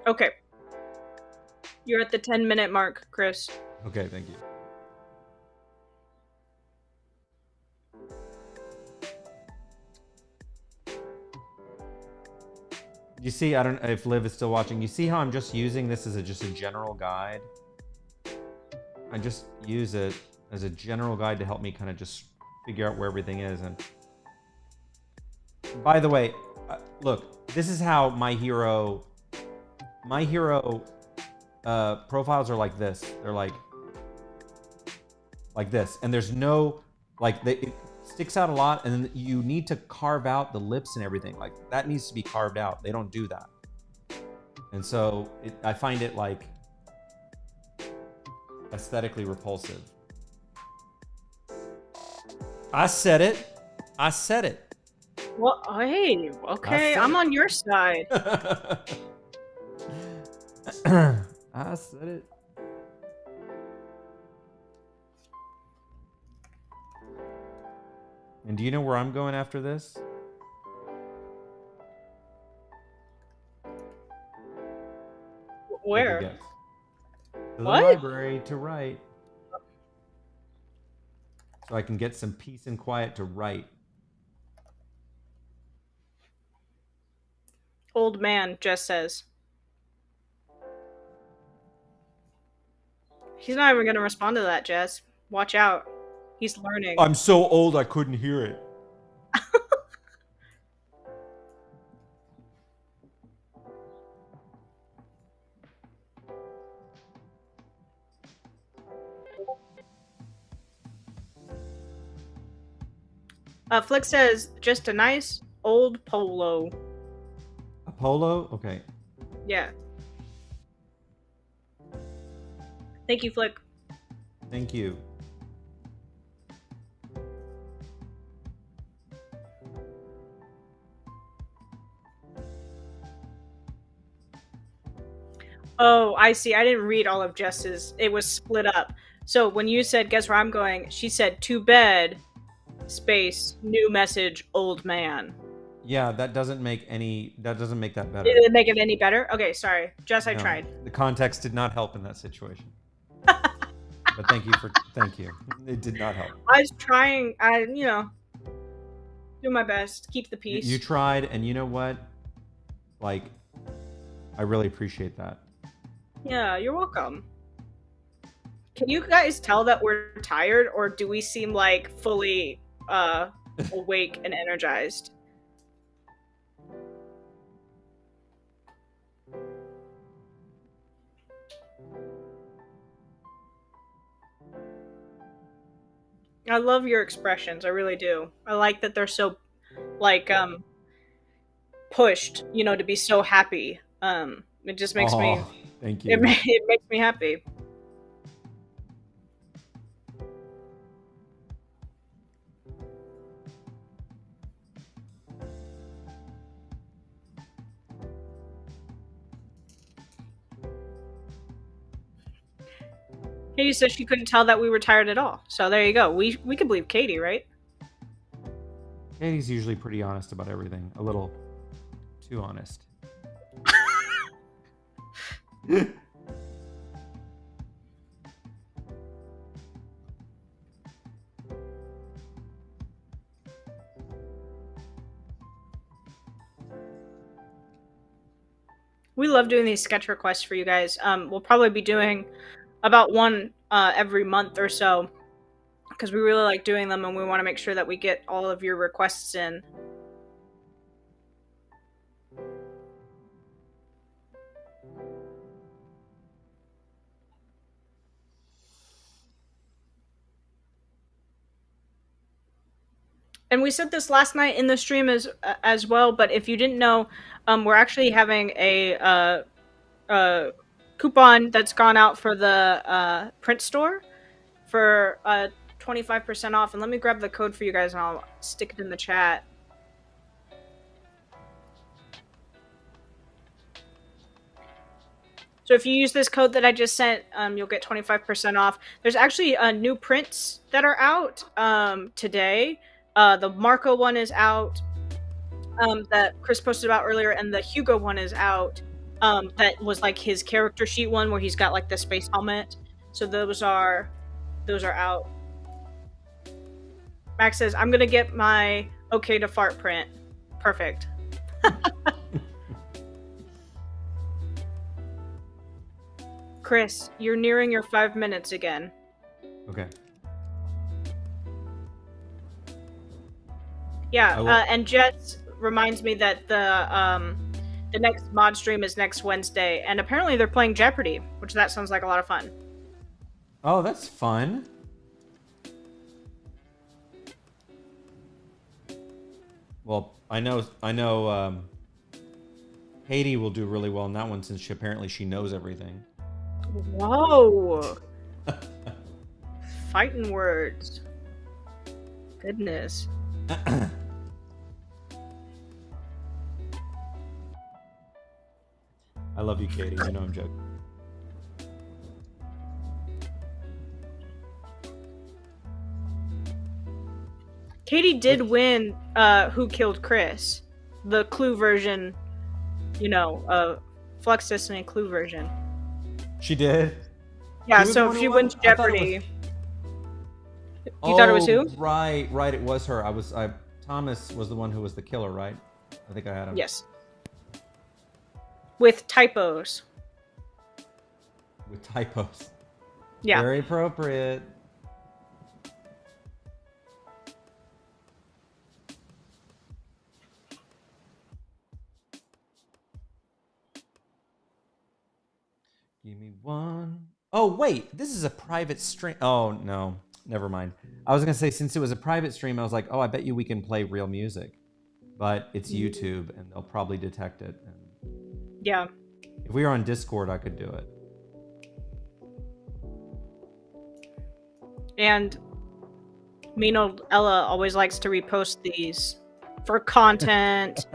Okay. You're at the 10-minute mark, Chris. Okay, thank you. You see, I don't know if Liv is still watching. You see how I'm just using this as just a general guide? I just use it as a general guide to help me kind of just figure out where everything is. And By the way, look, this is how my hero profiles are like this. They're like this, and there's no it sticks out a lot, and then you need to carve out the lips and everything. Like that needs to be carved out. They don't do that, and so I find it like aesthetically repulsive. I said it. I said it. Well, hey, okay, I'm on your side. I said it. And do you know where I'm going after this? Where? To the What? library to write. So I can get some peace and quiet to write. Old man, Jess says. He's not even gonna respond to that, Jess. Watch out. He's learning. I'm so old I couldn't hear it. Flick says, just a nice old polo. A polo? Okay. Yeah. Thank you, Flick. Thank you. Oh, I see. I didn't read all of Jess's. It was split up. So when you said, guess where I'm going? She said, to bed, space, new message, old man. Yeah, that doesn't make that better. Did it make it any better? Okay, sorry. Jess, I tried. The context did not help in that situation. But thank you. It did not help. I was trying, do my best, keep the peace. You tried, and you know what? Like, I really appreciate that. Yeah, you're welcome. Can you guys tell that we're tired, or do we seem like fully awake and energized? I love your expressions. I really do. I like that they're so, pushed, to be so happy. It just makes me... Thank you. It makes me happy. Katie says she couldn't tell that we were tired at all. So there you go. We can believe Katie, right? Katie's usually pretty honest about everything. A little too honest. We love doing these sketch requests for you guys. We'll probably be doing about one every month or so, because we really like doing them, and we want to make sure that we get all of your requests in. And we said this last night in the stream as well, but if you didn't know, we're actually having a coupon that's gone out for the print store for 25% off. And let me grab the code for you guys, and I'll stick it in the chat. So if you use this code that I just sent, you'll get 25% off. There's actually new prints that are out today. The Marco one is out, that Chris posted about earlier, and the Hugo one is out. That was like his character sheet one where he's got like the space helmet. So those are out. Max says, I'm gonna get my okay to fart print. Perfect. Chris, you're nearing your 5 minutes again. Okay. Yeah, and Jess, reminds me that the next mod stream is next Wednesday, and apparently they're playing Jeopardy, which that sounds like a lot of fun. Oh, that's fun. Well, I know. Katie will do really well in that one since apparently she knows everything. Whoa! Fighting words. Goodness. I love you, Katie. You know I'm joking. Katie did win Who Killed Chris? The Clue version, Flux Destiny Clue version. She did? Yeah, so if she wins Jeopardy... You thought it was who? Right, it was her. Thomas was the one who was the killer, right? I think I had him. Yes. With typos. With typos. Yeah. Very appropriate. Give me one. Oh, wait. This is a private stream. Oh, no. Never mind. I was going to say, since it was a private stream, I was like, oh, I bet you we can play real music. But it's YouTube, and they'll probably detect it. And yeah. If we were on Discord, I could do it. And mean old Ella always likes to repost these for content.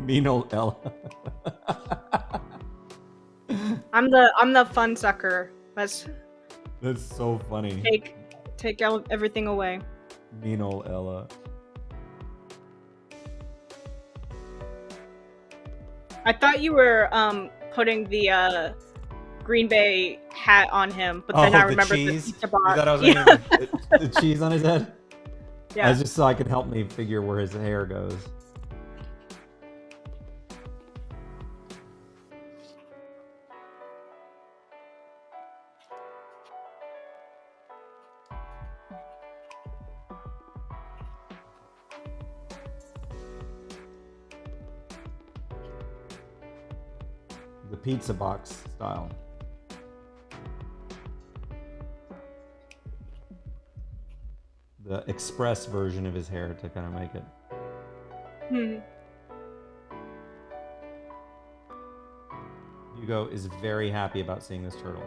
Mean old Ella. I'm the fun sucker. That's so funny. Take everything away. Mean old Ella. I thought you were putting the Green Bay hat on him, but then I remembered the pizza box. You thought I was the cheese on his head? Yeah. Just so I could help me figure where his hair goes. The pizza box style. The express version of his hair to kind of make it. Hugo is very happy about seeing this turtle.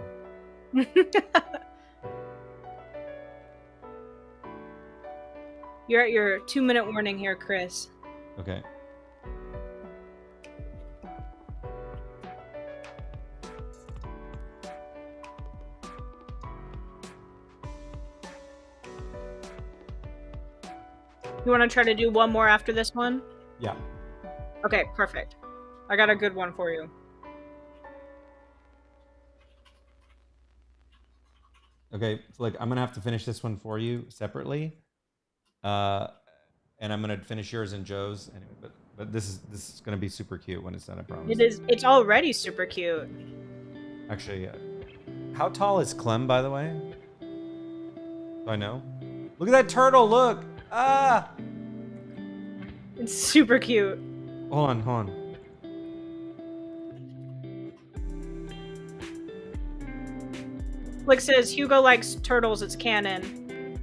You're at your 2-minute warning here, Chris. Okay. You want to try to do one more after this one? Yeah. Okay, perfect. I got a good one for you. Okay, so I'm gonna have to finish this one for you separately, and I'm gonna finish yours and Joe's anyway. But this is gonna be super cute when it's done. I promise. It is. It's already super cute. Actually, how tall is Clem, by the way? Do I know? Look at that turtle! Look! Ah! It's super cute. Hold on. Like says, Hugo likes turtles, it's canon.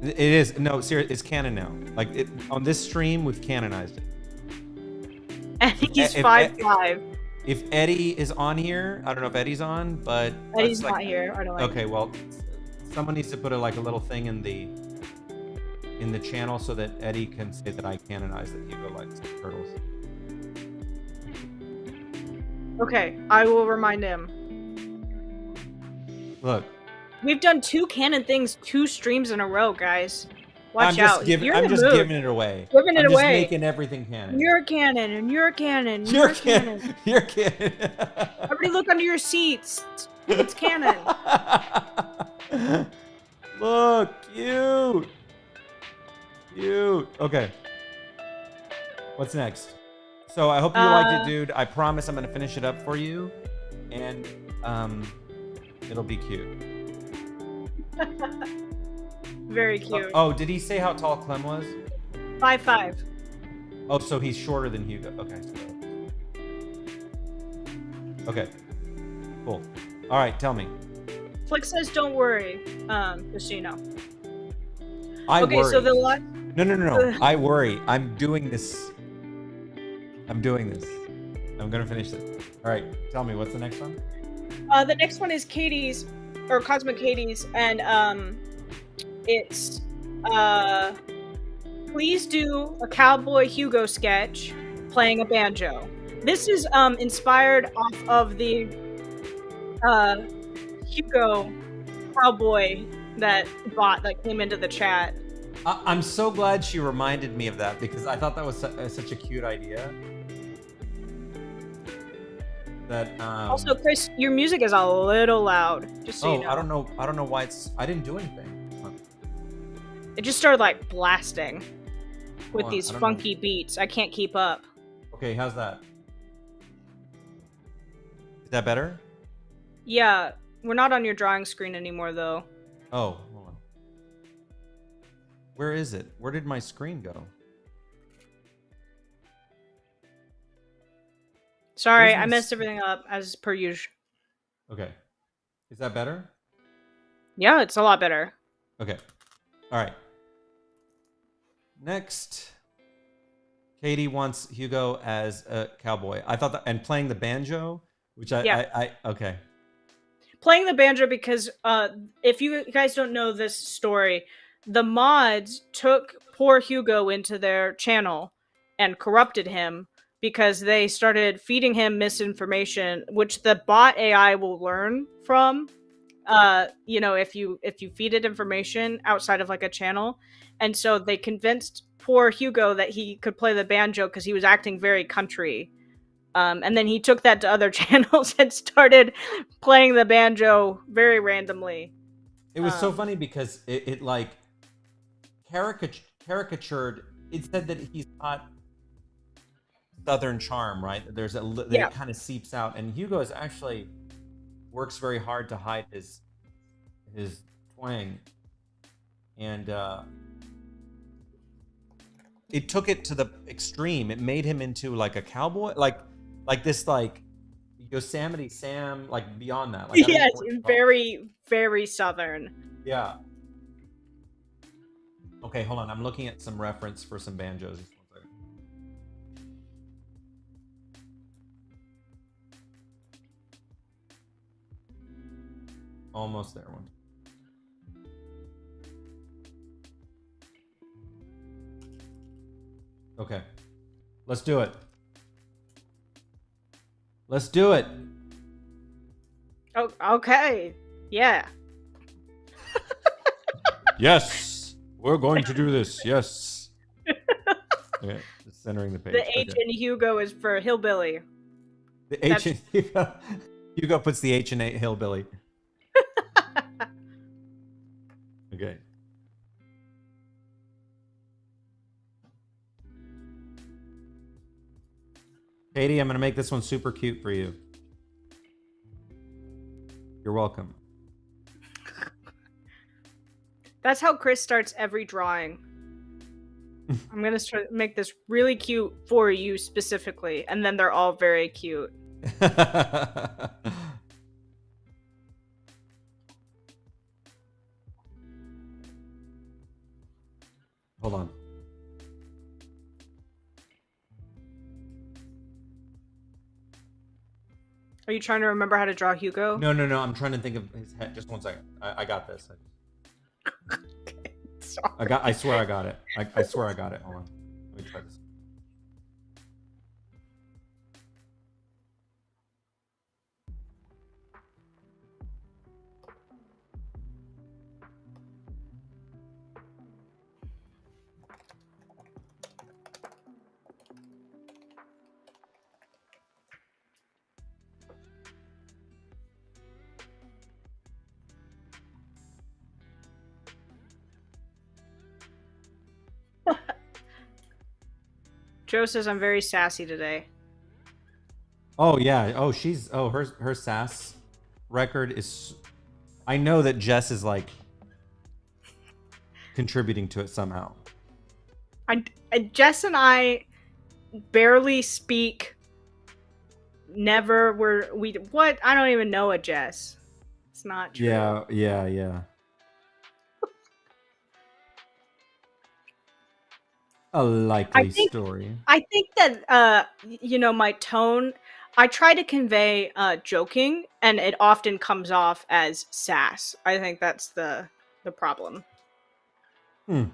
It is. No, seriously, it's canon now. On this stream, we've canonized it. And he's 5'5". If Eddie is on here, I don't know if Eddie's on, but... Eddie's not here. I don't like Okay, well, someone needs to put a little thing in the channel so that Eddie can say that I canonized that Hugo likes turtles. Okay, I will remind him. Look. We've done 2 canon things 2 streams in a row, guys. Watch I'm out. just giving it away. Giving it I'm away. Just making everything canon. You're canon, and you're canon. You're canon. You're canon. Everybody look under your seats. It's canon. Look, cute. Cute. Okay. What's next? So I hope you liked it, dude. I promise I'm gonna finish it up for you, and it'll be cute. Very cute. Oh, did he say how tall Clem was? 5'5". Oh, so he's shorter than Hugo. Okay. Okay. Cool. All right, tell me. Flick says, "Don't worry." Just so you know. I Okay, worry. so the last. No. I worry. I'm doing this. I'm gonna finish this. All right, tell me, what's the next one? The next one is Katie's, or Cosmic Katie's, and it's please do a Cowboy Hugo sketch playing a banjo. This is inspired off of the Hugo cowboy that bot that came into the chat. I'm so glad she reminded me of that because I thought that was such a cute idea. That Also, Chris, your music is a little loud. Just so you know. I don't know why it's. I didn't do anything. It just started like blasting with on, these funky beats. I can't keep up. Okay, how's that? Is that better? Yeah, we're not on your drawing screen anymore, though. Oh, hold on. Where is it? Where did my screen go? Sorry, I messed everything up as per usual. Okay. Is that better? Yeah, it's a lot better. Okay. All right. Next, Katie wants Hugo as a cowboy. I thought that, and playing the banjo, which I okay. Playing the banjo because if you guys don't know this story, the mods took poor Hugo into their channel and corrupted him because they started feeding him misinformation, which the bot AI will learn from. If you feed it information outside of like a channel. And so they convinced poor Hugo that he could play the banjo because he was acting very country. And then he took that to other channels and started playing the banjo very randomly. It was so funny because it like caricatured. It said that he's got Southern charm, right? There's it kind of seeps out, and Hugo is actually works very hard to hide his twang, and it took it to the extreme. It made him into like a cowboy, like this like Yosemite Sam, like beyond that. Like, yes, very, very Southern. Yeah. Okay, hold on. I'm looking at some reference for some banjos. Almost there one. Okay. Let's do it. Let's do it. Oh, okay. Yeah. Yes. We're going to do this. Yes. Okay, just centering the page. The H in Hugo is for hillbilly. The H in Hugo puts the H in hillbilly. Okay. Katie, I'm going to make this one super cute for you. You're welcome. That's how Chris starts every drawing. I'm going to make this really cute for you specifically, and then they're all very cute. Hold on. Are you trying to remember how to draw Hugo? No. I'm trying to think of his head. Just one second. I got this. Okay, sorry. I swear I got it. I swear I got it. Hold on. Let me try this. Joe says I'm very sassy today. Oh yeah. Oh, her sass record is. I know that Jess is like contributing to it somehow. Jess and I barely speak. Never were we. What? I don't even know a Jess. It's not true. Yeah, yeah, yeah. A I likely think story. I think that my tone, I try to convey joking, and it often comes off as sass. I think that's the problem. Hmm.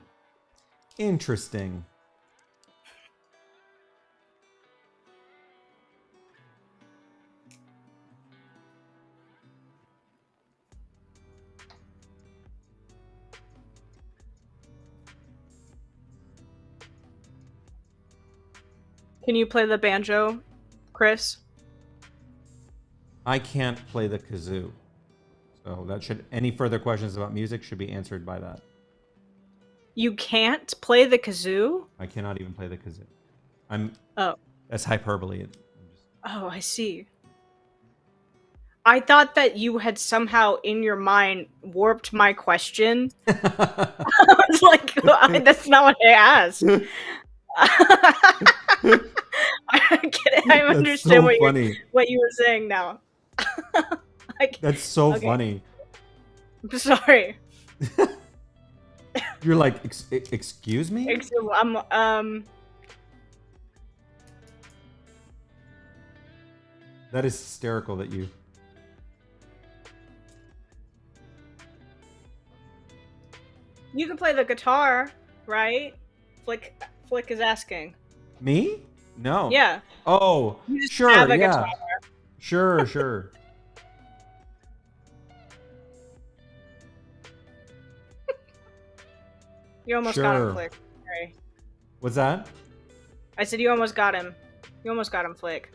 Interesting. Can you play the banjo, Chris? I can't play the kazoo. So that should any further questions about music should be answered by that. You can't play the kazoo? I cannot even play the kazoo. I'm Oh, that's hyperbole. I'm just oh, I see. I thought that you had somehow in your mind warped my question. I was like, that's not what I asked. I get it. I That's understand so funny. what you were saying now. That's so Okay, funny. I'm sorry. You're like, excuse me? I'm That is hysterical that you. You can play the guitar, right? Flick is asking. Me? No. Yeah, Oh, you just have sure, a guitar. yeah. Sure, sure. You almost got him, Sure. Flick. Sorry. What's that? I said you almost got him. You almost got him, Flick.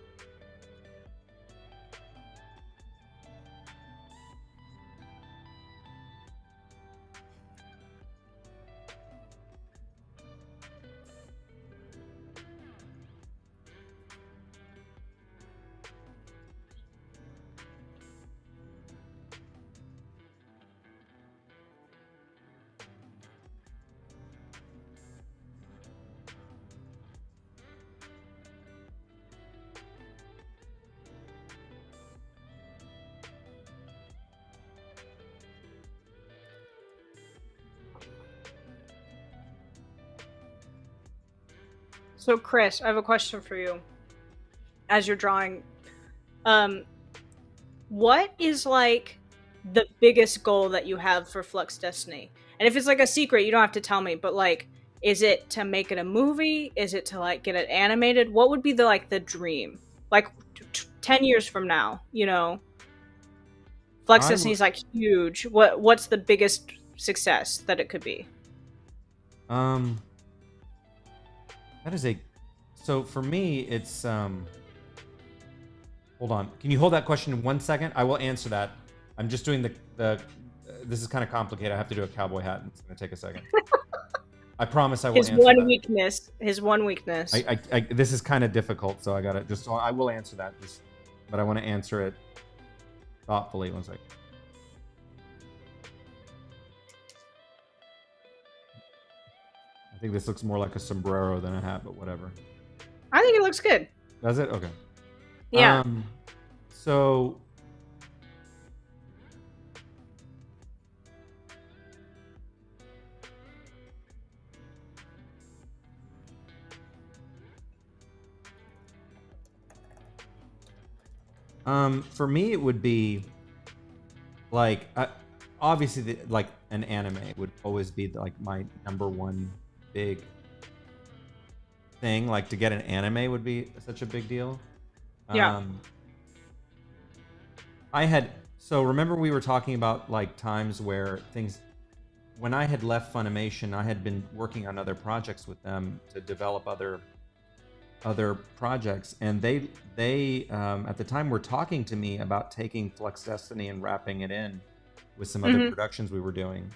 So, Chris, I have a question for you. As you're drawing, um, what is like the biggest goal that you have for Flux Destiny? And if it's like a secret, you don't have to tell me. But like, is it to make it a movie? Is it to like get it animated? What would be the dream? Like 10 years from now, Flux I Destiny would. is like huge. What's the biggest success that it could be? Um. That is a. So for me, it's Hold on. Can you hold that question 1 second? I will answer that. I'm just doing the. This is kind of complicated. I have to do a cowboy hat, and it's gonna take a second. I promise I will His answer one that. weakness. His one weakness. This is kind of difficult, so I got to just. So I will answer that, just, but I want to answer it thoughtfully. 1 second. I think this looks more like a sombrero than a hat, but whatever. I think it looks good. Does it? Okay. Yeah. So for me, it would be like obviously like an anime would always be like my number one big thing. Like to get an anime would be such a big deal. Yeah. I had so remember we were talking about like times where things when I had left Funimation, I had been working on other projects with them to develop other projects, and they at the time were talking to me about taking Flux Destiny and wrapping it in with some other productions we were doing,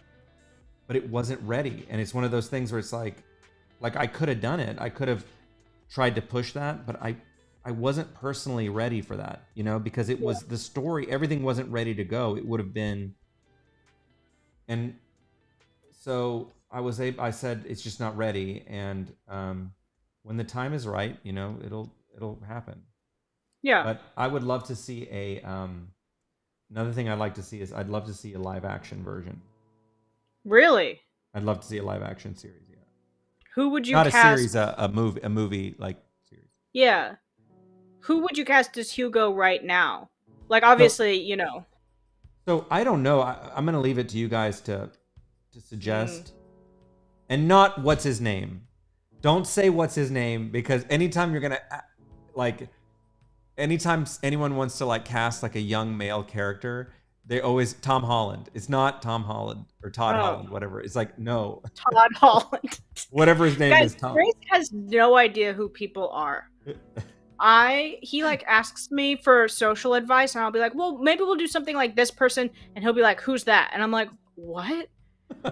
but it wasn't ready. And it's one of those things where it's like I could have done it. I could have tried to push that, but I wasn't personally ready for that, because it was the story, everything wasn't ready to go. It would have been, and so I said it's just not ready, and when the time is right, it'll happen. Yeah. But I would love to see another thing I'd like to see is I'd love to see a live action version. Really? I'd love to see a live action series. Yeah, Who would you not a cast? series, a movie like series. Yeah. Who would you cast as Hugo right now? Like, So obviously, you know. so I don't know. I'm gonna leave it to you guys to Mm. suggest, and not what's his name. Don't say what's his name, because anytime you're gonna like anytime anyone wants to like cast like a young male character, they always Tom Holland. It's not Tom Holland or Todd Oh, Holland, whatever. It's like no, Todd Holland. whatever his name Guys, is, Tom. Grace has no idea who people are. He like asks me for social advice, and I'll be like, well, maybe we'll do something like this person, and he'll be like, who's that? And I'm like, what?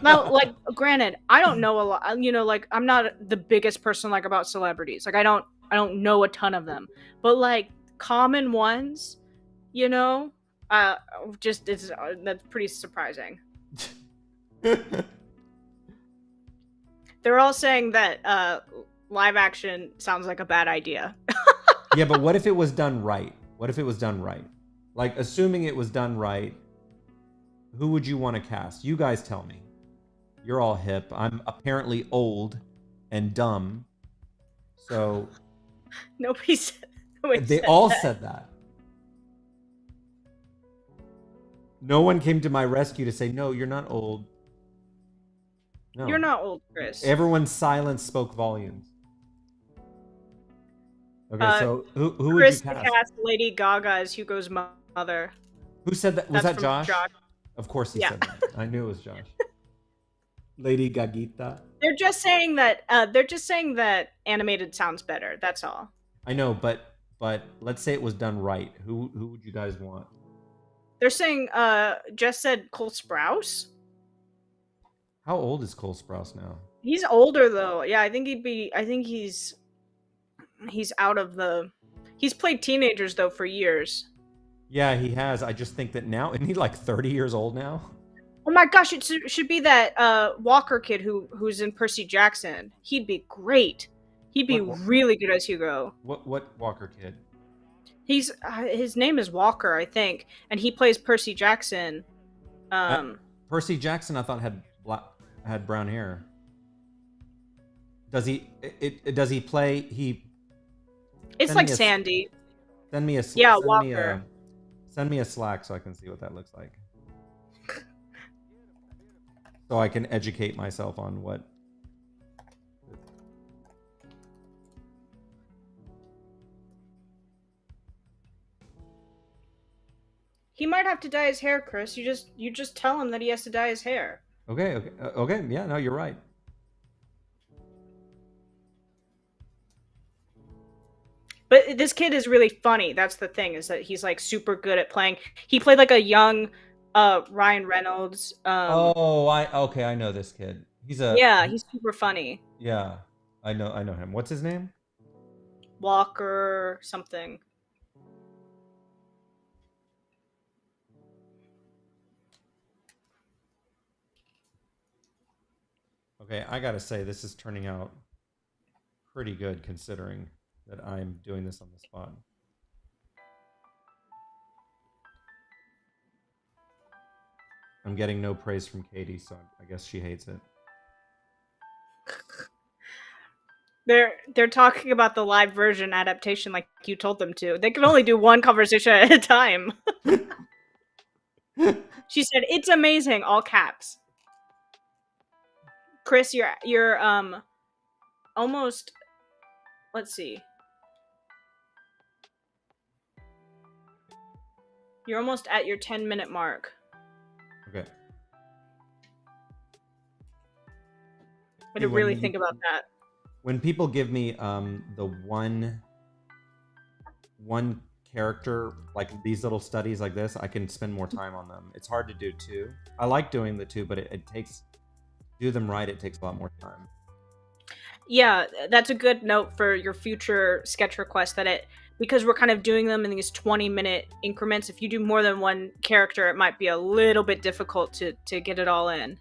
Now, like, granted, I don't know a lot. You know, like, I'm not the biggest person like about celebrities. Like, I don't know a ton of them, but like common ones, you know, uh, just it's that's pretty surprising. They're all saying that live action sounds like a bad idea. Yeah, but what if it was done right? What if it was done right? Like, assuming it was done right, who would you want to cast? You guys tell me. You're all hip. I'm apparently old and dumb. So Nobody said. Nobody they said all that. said that. No one came to my rescue to say, no, you're not old. No. You're not old, Chris. Everyone's silence spoke volumes. Okay, Uh, so who would you Chris cast? cast Lady Gaga as Hugo's mother. Who said that? Was That's that from Josh? Josh. Of course he Yeah. said that. I knew it was Josh. Lady Gagita. They're just saying that animated sounds better. That's all. I know, but let's say it was done right. Who would you guys want? They're saying Jess said Cole Sprouse. How old is Cole Sprouse now? He's older though. Yeah, I think he's out of the he's played teenagers though for years. Yeah, he has. I just think that now, isn't he like 30 years old now? Oh my gosh, it should be that Walker kid who's in Percy Jackson. He'd be great. He'd be What really good as Hugo. what Walker kid? He's his name is Walker, I think, and he plays Percy Jackson. Percy Jackson, I thought had brown hair. Does he? Does he play? It's like Sandy. Send me a Yeah, send Walker. send me a Slack so I can see what that looks like. So I can educate myself on what. He might have to dye his hair, Chris. You just tell him that he has to dye his hair. Okay. Yeah, no, you're right. But this kid is really funny. That's the thing, is that he's like super good at playing. He played like a young Ryan Reynolds. I know this kid. Yeah, he's super funny. Yeah, I know him. What's his name? Walker something. Okay, I gotta say this is turning out pretty good considering that I'm doing this on the spot. I'm getting no praise from Katie, so I guess she hates it. They're talking about the live version adaptation like you told them to. They can only do one conversation at a time. She said, "It's amazing," all caps. Chris, you're almost, let's see. You're almost at your 10-minute mark. Okay. I had to really think about that. When people give me the one character, like these little studies like this, I can spend more time on them. It's hard to do two. I like doing the two, but it takes, do them right, it takes a lot more time. Yeah, that's a good note for your future sketch request, that because we're kind of doing them in these 20-minute increments, if you do more than one character, it might be a little bit difficult to get it all in.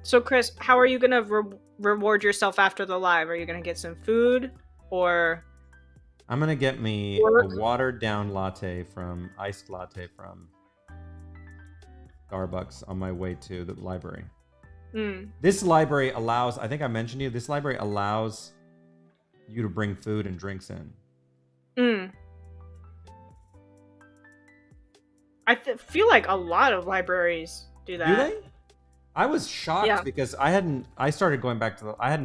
So, Chris, how are you gonna reward yourself after the live? Are you gonna get some food or I'm gonna get me a work? watered down iced latte from Starbucks on my way to the library. Mm. This library allows, I think I mentioned to you, this library allows you to bring food and drinks in. Mm. I feel like a lot of libraries do that. Do they? I was shocked because I hadn't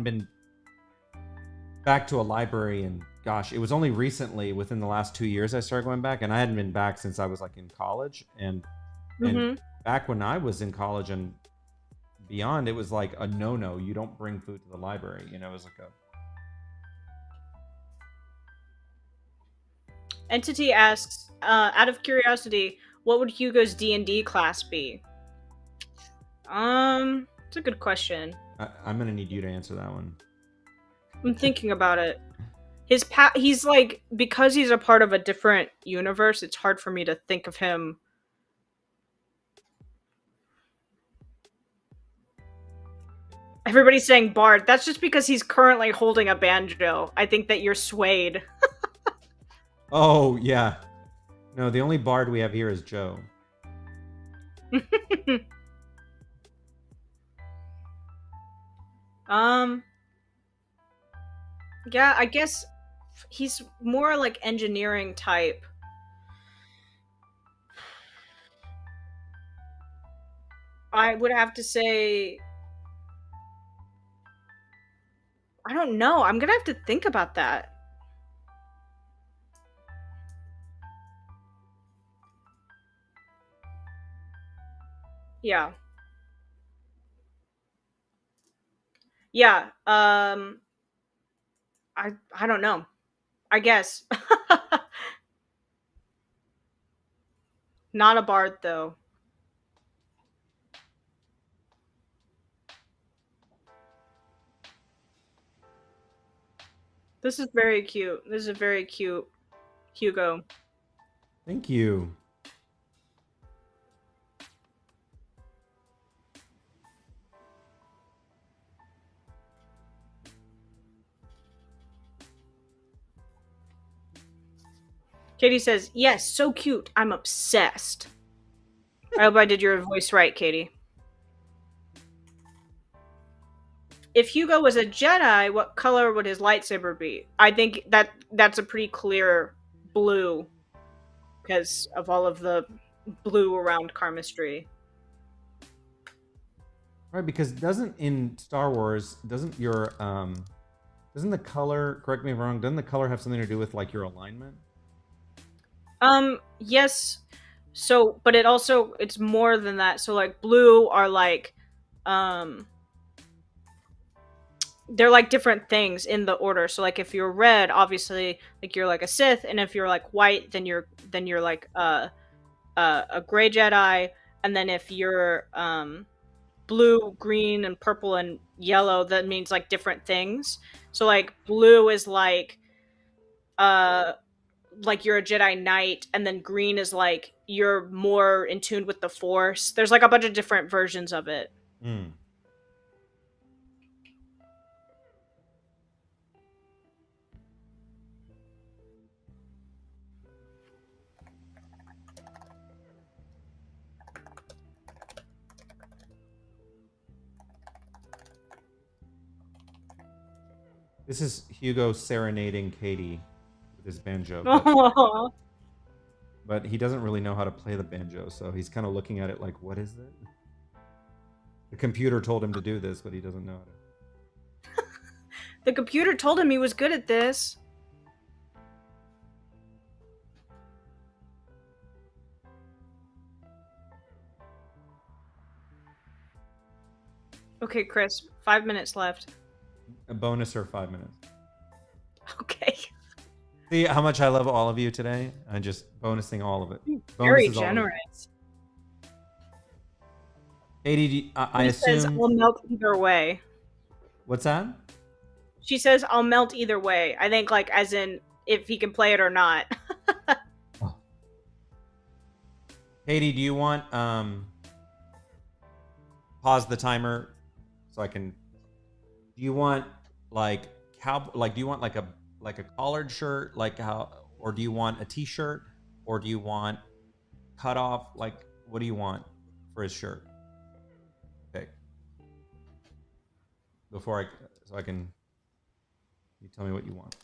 been back to a library and gosh, it was only recently within the last 2 years I started going back, and I hadn't been back since I was like in college and back when I was in college and beyond, it was like a no. You don't bring food to the library. You know, it was like a Entity asks, out of curiosity, what would Hugo's D&D class be? It's a good question. I'm gonna need you to answer that one. I'm thinking about it. He's like, because he's a part of a different universe, it's hard for me to think of him. Everybody's saying Bard. That's just because he's currently holding a banjo. I think that you're swayed. Oh, yeah. No, the only bard we have here is Joe. Yeah, I guess he's more like engineering type. I would have to say, I don't know. I'm gonna have to think about that. Yeah. Yeah. I don't know. I guess. Not a bard though. This is very cute. This is a very cute Hugo. Thank you. Katie says, yes, so cute. I'm obsessed. I hope I did your voice right, Katie. If Hugo was a Jedi, what color would his lightsaber be? I think that's a pretty clear blue because of all of the blue around Karmistry. Right, because doesn't in Star Wars, doesn't the color, correct me if I'm wrong, doesn't the color have something to do with like your alignment? Yes. So, but it's more than that. So like blue are like they're like different things in the order. So like if you're red, obviously like you're like a Sith, and if you're like white, then you're like a gray Jedi, and then if you're blue, green, and purple and yellow, that means like different things. So like blue is like you're a Jedi Knight, and then green is like you're more in tune with the Force. There's like a bunch of different versions of it. Mm. This is Hugo serenading Katie with his banjo. But he doesn't really know how to play the banjo, so he's kind of looking at it like, what is it? The computer told him to do this, but he doesn't know how to. The computer told him he was good at this. Okay, Chris, 5 minutes left. A bonus or 5 minutes. Okay. See how much I love all of you today? I'm just bonusing all of it. Very generous. Katie, I assume... says, I'll melt either way. What's that? She says, I'll melt either way. I think, like, as in, if he can play it or not. Oh. Katie, do you want... pause the timer so I can. Do you want like do you want like a collared shirt, like how, or do you want a t-shirt, or do you want cut off? Like, what do you want for his shirt? Okay, before I so I can. You tell me what you want.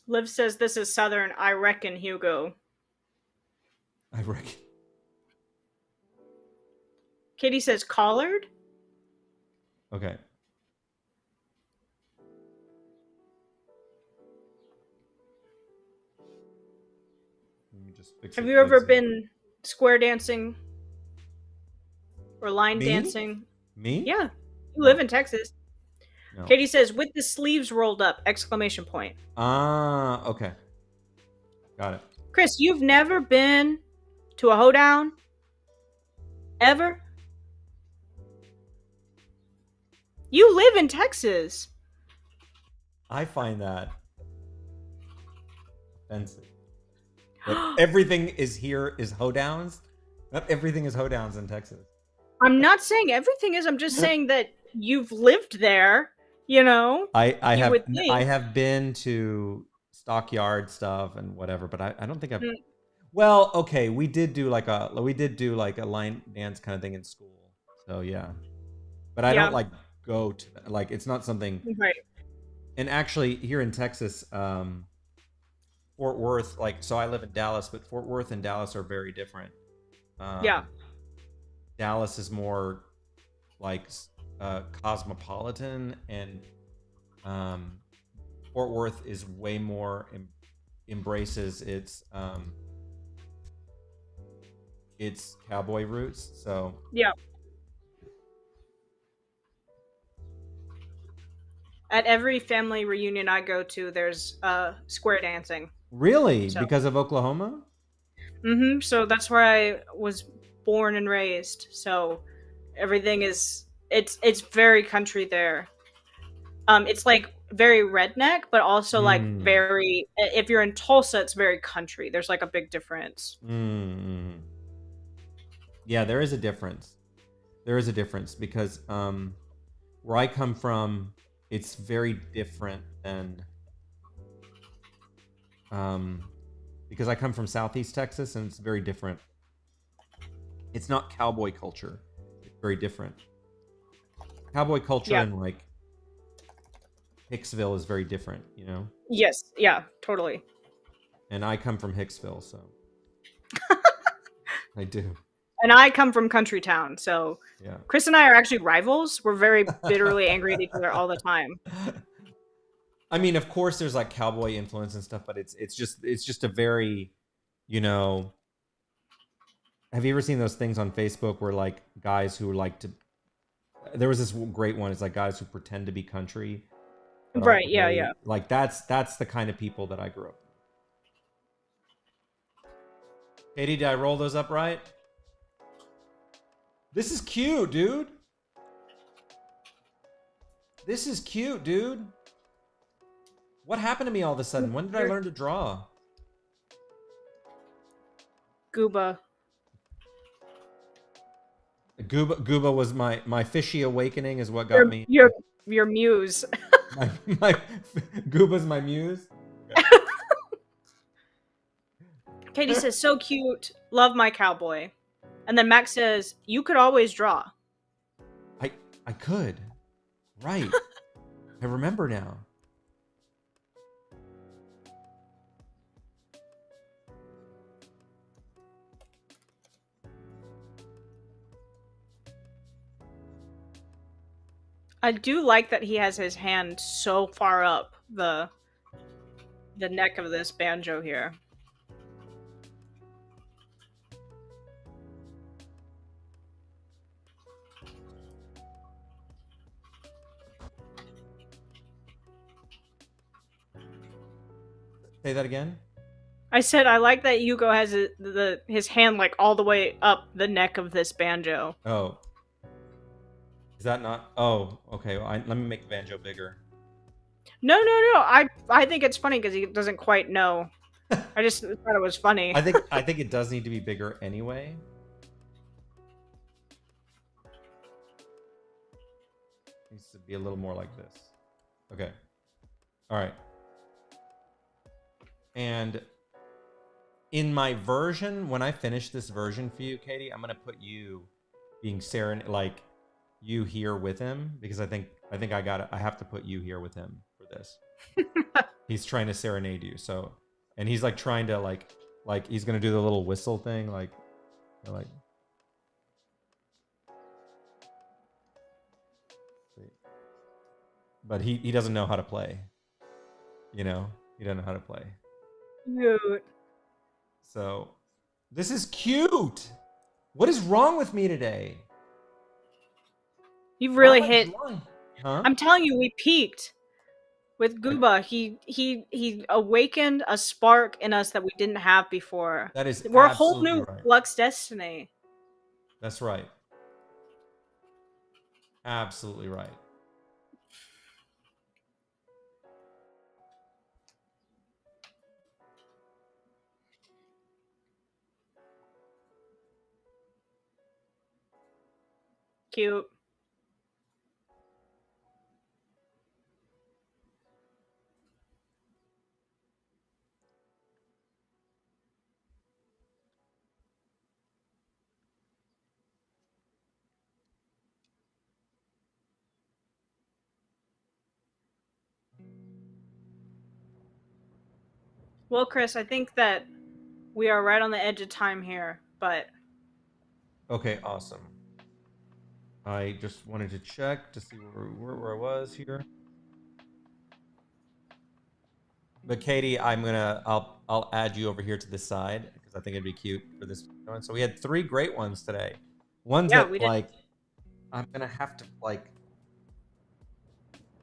Liv says this is Southern. I reckon, Hugo. I reckon. Katie says collared. Okay. Let me just fix it. Have you ever been square dancing or line Me? dancing? Me? Yeah, you live in Texas. No. Katie says with the sleeves rolled up! Exclamation point. Ah, okay. Got it. Chris, you've never been to a hoedown? Ever? You live in Texas. I find that offensive. That everything is here is hoedowns. Not everything is hoedowns in Texas. I'm not saying everything is. I'm just saying that you've lived there. You know. I think. have been to stockyard stuff and whatever, but I don't think I've. Well, okay, we did do like a line dance kind of thing in school. So yeah, but I don't like go to that. Like it's not something. Right. And actually, here in Texas, Fort Worth, like, so I live in Dallas, but Fort Worth and Dallas are very different. Yeah. Dallas is more like cosmopolitan, and Fort Worth is way more embraces its cowboy roots. So yeah. At every family reunion I go to, there's square dancing. Really? So. Because of Oklahoma? Mm-hmm. So that's where I was born and raised. So everything is it's very country there. It's like very redneck, but also like very. If you're in Tulsa, it's very country. There's like a big difference. Mm-hmm. Yeah, there is a difference. There is a difference because where I come from, it's very different than because I come from Southeast Texas, and it's very different. It's not cowboy culture. It's very different. Cowboy culture in like Hicksville is very different, you know? Yes, yeah, totally. And I come from Hicksville, so I do. And I come from country town, so yeah. Chris and I are actually rivals. We're very bitterly angry at each other all the time. I mean, of course, there's like cowboy influence and stuff, but it's just a very, you know. Have you ever seen those things on Facebook where like guys who like to? There was this great one. It's like guys who pretend to be country. Right. Yeah. Really, yeah. Like that's the kind of people that I grew up with. Katie, did I roll those up right? This is cute, dude. This is cute, dude. What happened to me all of a sudden? When did I learn to draw? Gooba. Gooba was my fishy awakening is what got me. Your muse. my Gooba's my muse. Katie says, so cute. Love my cowboy. And then Max says, you could always draw. I could. Right. I remember now. I do like that he has his hand so far up the neck of this banjo here. Say that again? I said I like that Hugo has his hand like all the way up the neck of this banjo. Oh. Is that not? Oh, okay. Well, let me make the banjo bigger. No. I think it's funny because he doesn't quite know. I just thought it was funny. I think it does need to be bigger anyway. needs to be a little more like this. Okay. All right. And in my version, when I finish this version for you, Katie, I'm gonna put you being like you here with him, because I think I have to put you here with him for this. He's trying to serenade you, so, and he's like trying to like he's gonna do the little whistle thing, like. But he doesn't know how to play. You know, he doesn't know how to play. Cute. So, this is cute. What is wrong with me today? You've really hit. Huh? I'm telling you, we peaked with Gooba. He awakened a spark in us that we didn't have before. That is We're a whole absolutely new right. Flux Destiny. That's right. Absolutely right. Cute. Well, Chris, I think that we are right on the edge of time here, but Okay, awesome. I just wanted to check to see where I was here. But Katie, I'll add you over here to this side because I think it'd be cute for this one. So we had 3 great ones today. Ones yeah, we that did. like I'm gonna have to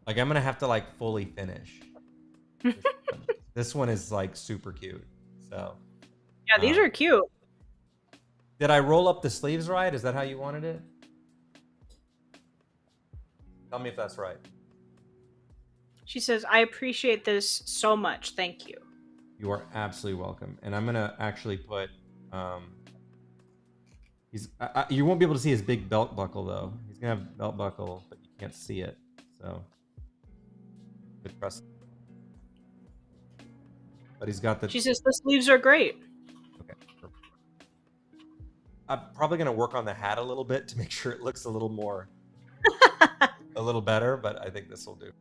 I'm gonna have to like fully finish. This one is like super cute. So Yeah, these are cute. did I roll up the sleeves right? Is that how you wanted it? Tell me if that's right. She says, "I appreciate this so much. Thank you." You are absolutely welcome. And I'm gonna actually put you won't be able to see his big belt buckle though. He's gonna have a belt buckle, but you can't see it. So good trust. But he's got the. She says the sleeves are great. Okay. Perfect. I'm probably gonna work on the hat a little bit to make sure it looks a little more, a little better. But I think this will do.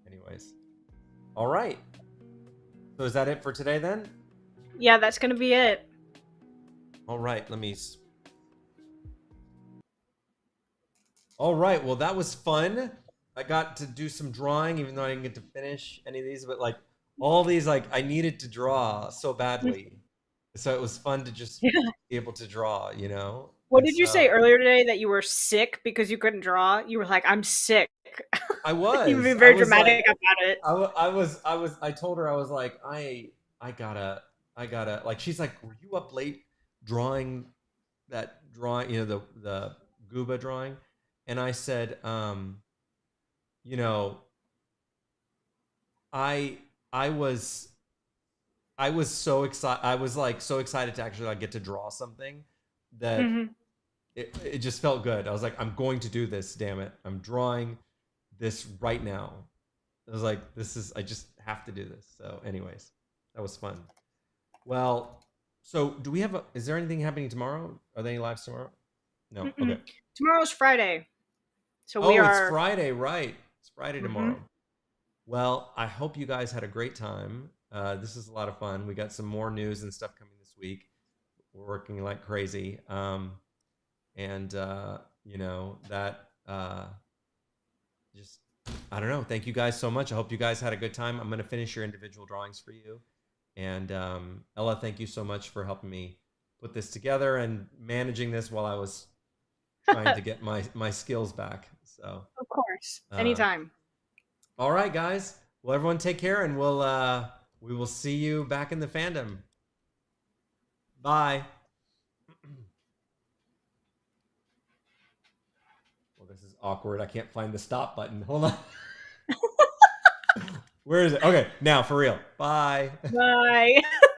Anyways, all right. So is that it for today then? Yeah, that's gonna be it. All right. All right. Well, that was fun. I got to do some drawing, even though I didn't get to finish any of these. But like all these, like I needed to draw so badly, so it was fun to just be able to draw. You know. What And did you say earlier today that you were sick because you couldn't draw? You were like, "I'm sick." I was. You've been I very was dramatic like, about it. I told her I was like, I gotta. Like, she's like, were you up late drawing that drawing? You know, the Gooba drawing, and I said, you know, I I was I was so excited. I was like so excited to actually like get to draw something that Mm-hmm. it just felt good. I was like, I'm going to do this. Damn it, I'm drawing this right now. I was like, I just have to do this. So, anyways, that was fun. Well, so do we have is there anything happening tomorrow? Are there any lives tomorrow? No. Mm-mm. Okay. Tomorrow's Friday, so we Oh, it's are. Friday, right? It's Friday Mm-hmm. tomorrow. Well, I hope you guys had a great time. This is a lot of fun. We got some more news and stuff coming this week. We're working like crazy. And you know, that just I don't know. Thank you guys so much. I hope you guys had a good time. I'm going to finish your individual drawings for you. And Ella, thank you so much for helping me put this together and managing this while I was trying to get my skills back. So, Of course, uh, anytime. all right, guys. Well, everyone take care, and we will see you back in the fandom. Bye. Well, this is awkward. I can't find the stop button. Hold on. Where is it? Okay, now for real. Bye. Bye.